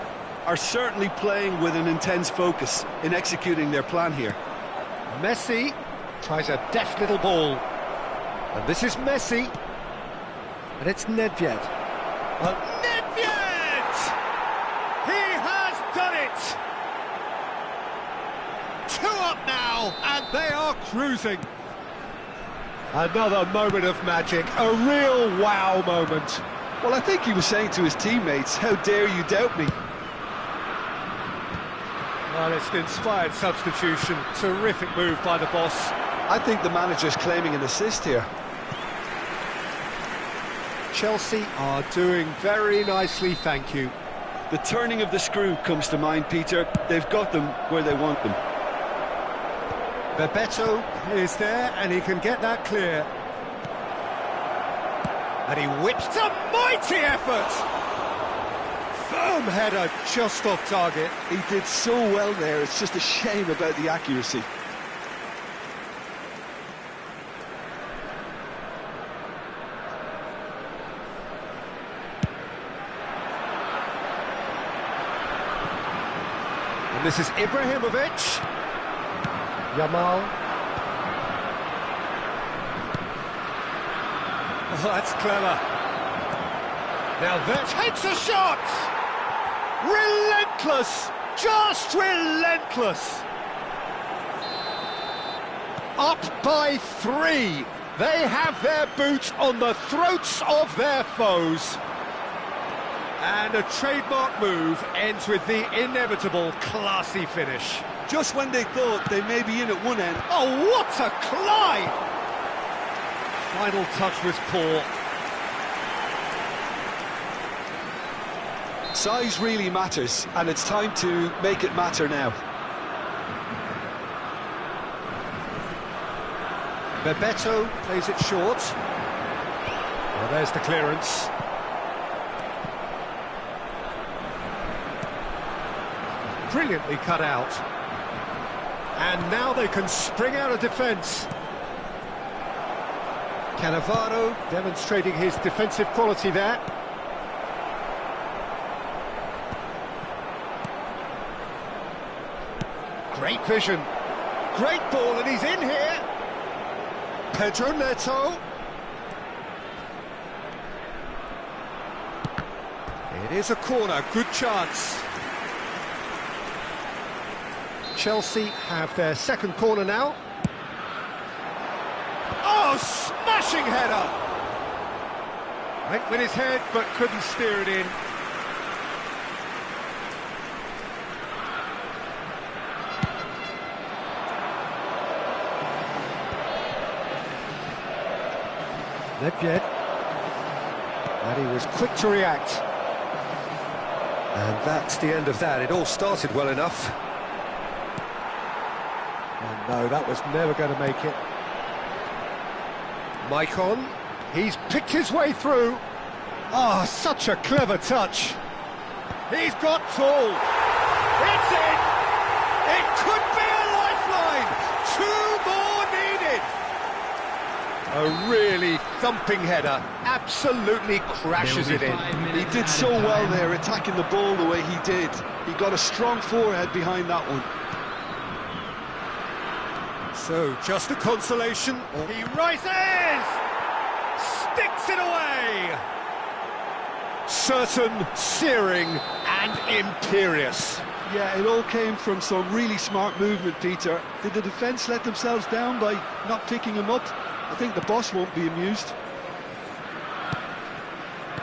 Are certainly playing with an intense focus in executing their plan here. Messi tries a deft little ball. And this is Messi. And it's Nedved. And Nedved! He has done it! 2 up now, and they are cruising. Another moment of magic, a real wow moment. Well, I think he was saying to his teammates, how dare you doubt me? Well, it's an inspired substitution. Terrific move by the boss. I think the manager's claiming an assist here. Chelsea are doing very nicely, thank you. The turning of the screw comes to mind, Peter. They've got them where they want them. Bebeto is there, and he can get that clear. And he whips a mighty effort! Firm header, just off target. He did so well there, it's just a shame about the accuracy. And this is Ibrahimovic. Yamal. Oh, that's clever. Now that takes a shot! Relentless! Just relentless! Up by 3. They have their boots on the throats of their foes. And a trademark move ends with the inevitable classy finish. Just when they thought they may be in at one end. Oh, what a climb! Final touch was poor. Size really matters, and it's time to make it matter now. Bebeto plays it short. Well, there's the clearance. Brilliantly cut out. And now they can spring out of defence. Cannavaro demonstrating his defensive quality there. Great vision. Great ball, and he's in here. Pedro Neto. It is a corner, good chance. Chelsea have their second corner now. Oh, smashing header! Went with his head, but couldn't steer it in. Nedved. And he was quick to react. And that's the end of that. It all started well enough. And no, that was never going to make it. Maicon, he's picked his way through. Oh, such a clever touch. He's got full. It's in. It could be a lifeline. 2 more needed. A really thumping header. Absolutely crashes it in. He did so well there, attacking the ball the way he did. He got a strong forehead behind that one. So, just a consolation. He rises! Sticks it away! Certain, searing, and imperious. Yeah, it all came from some really smart movement, Peter. Did the defence let themselves down by not picking him up? I think the boss won't be amused.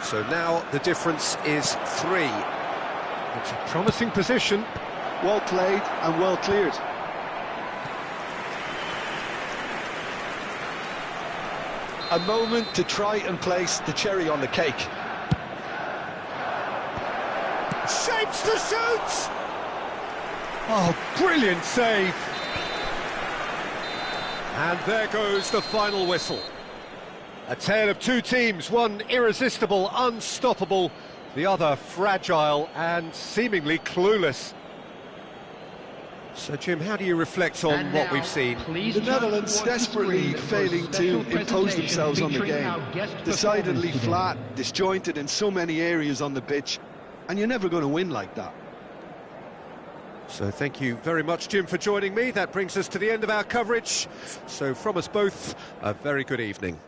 So now the difference is 3. It's a promising position. Well played and well cleared. A moment to try and place the cherry on the cake. Shapes to shoot! Oh, brilliant save! And there goes the final whistle. A tale of two teams, one irresistible, unstoppable, the other fragile and seemingly clueless. So, Jim, how do you reflect on And what now, we've seen? please The turn Netherlands towards the desperately screen for a failing to special impose presentation themselves on the featuring game. our guest Decidedly performers today. flat, disjointed in so many areas on the pitch, and you're never going to win like that. So thank you very much, Jim, for joining me. That brings us to the end of our coverage. So from us both, a very good evening.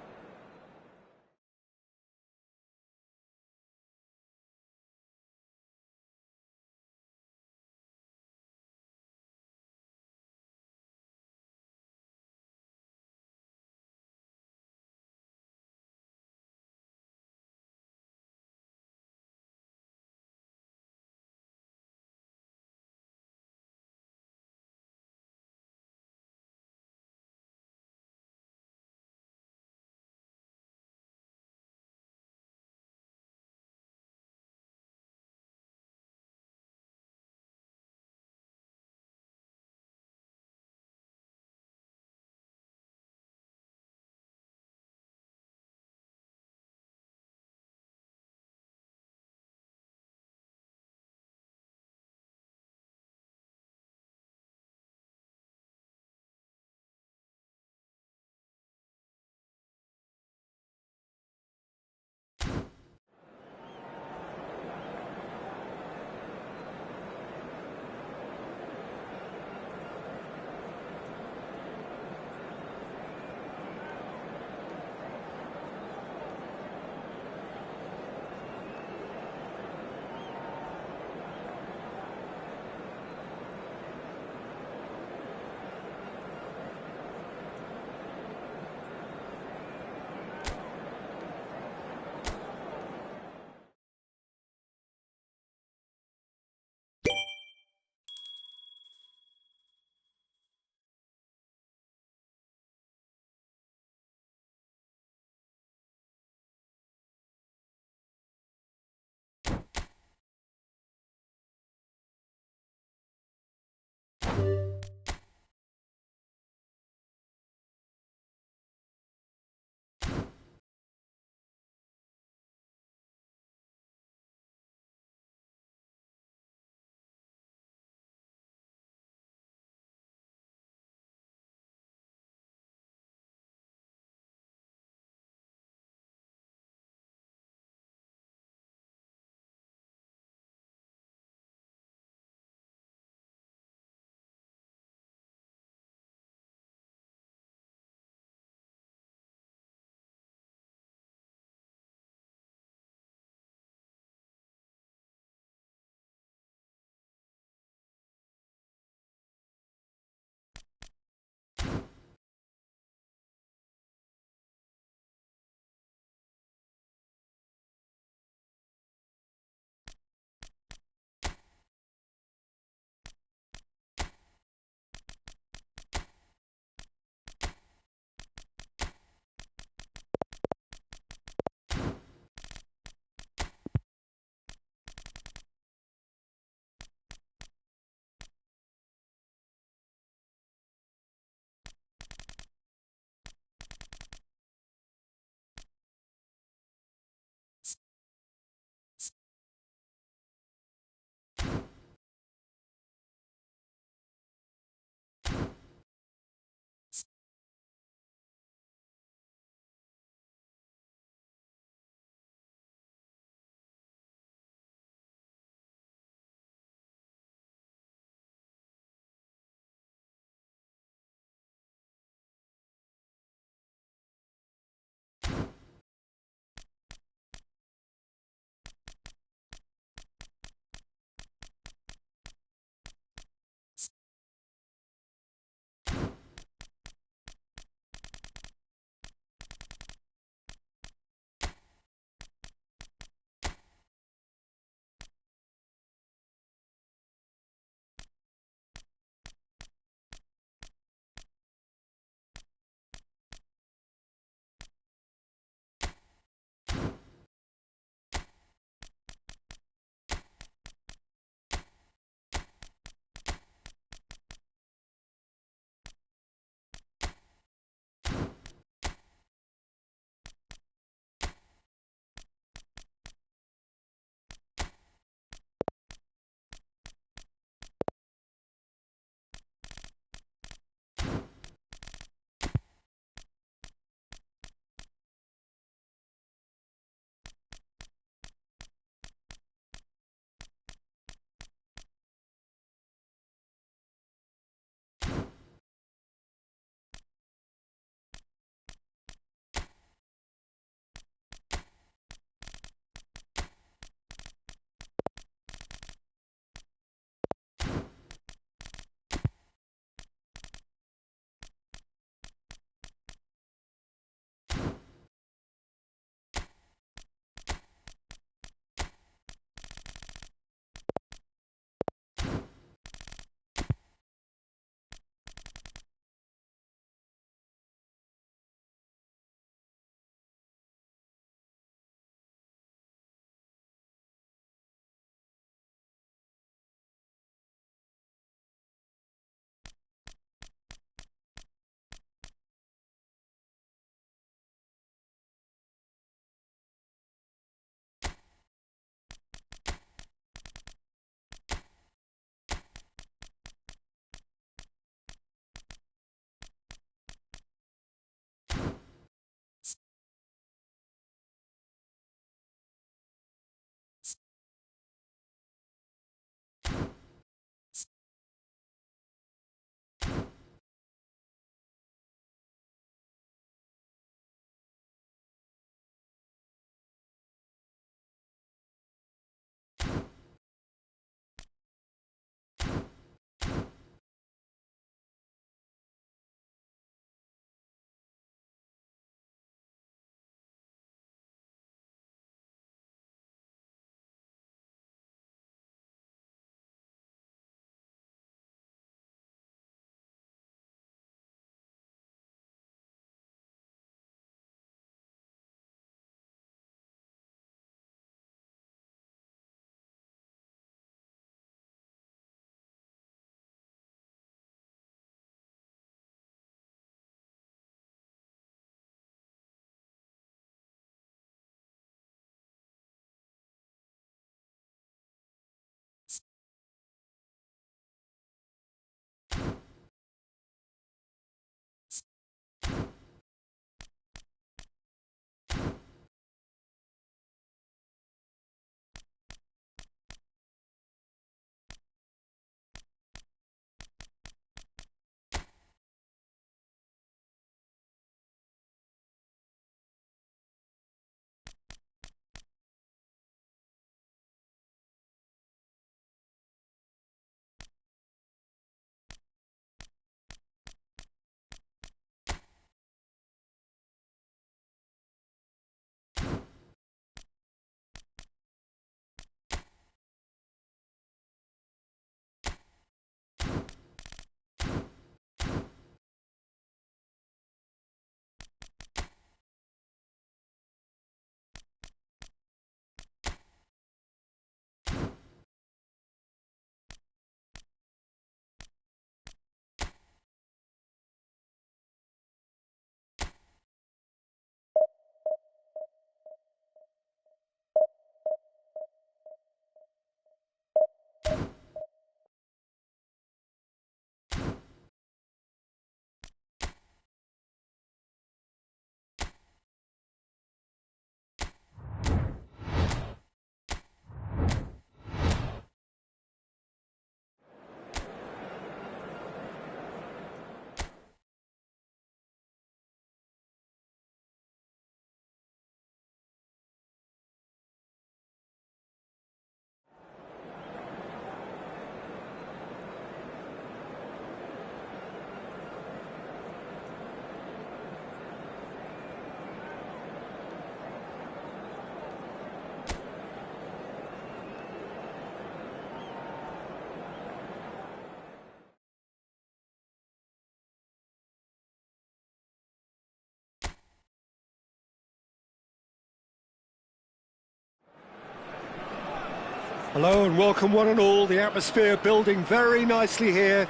Hello and welcome one and all. The atmosphere building very nicely here.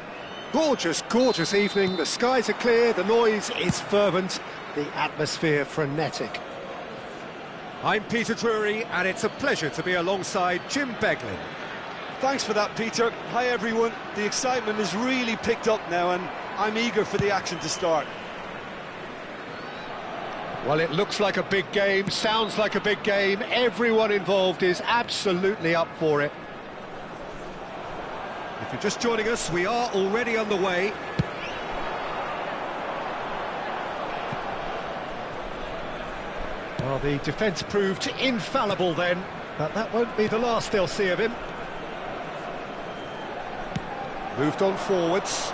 Gorgeous, gorgeous evening. The skies are clear, the noise is fervent, the atmosphere frenetic. I'm Peter Drury and it's a pleasure to be alongside Jim Beglin. Thanks for that, Peter. Hi, everyone. The excitement has really picked up now and I'm eager for the action to start. Well, it looks like a big game, sounds like a big game. Everyone involved is absolutely up for it. If you're just joining us, we are already underway. Well, the defence proved infallible then, but that won't be the last they'll see of him. Moved on forwards.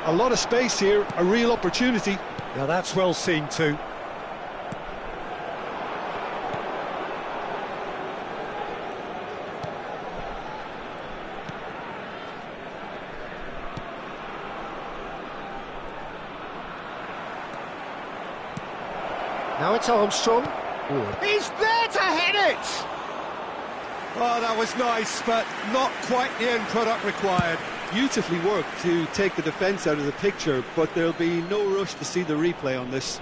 A lot of space here, a real opportunity. Now that's well seen too. Now it's Armstrong. He's there to hit it! Oh, that was nice, but not quite the end product required. Beautifully worked to take the defence out of the picture, but there'll be no rush to see the replay on this.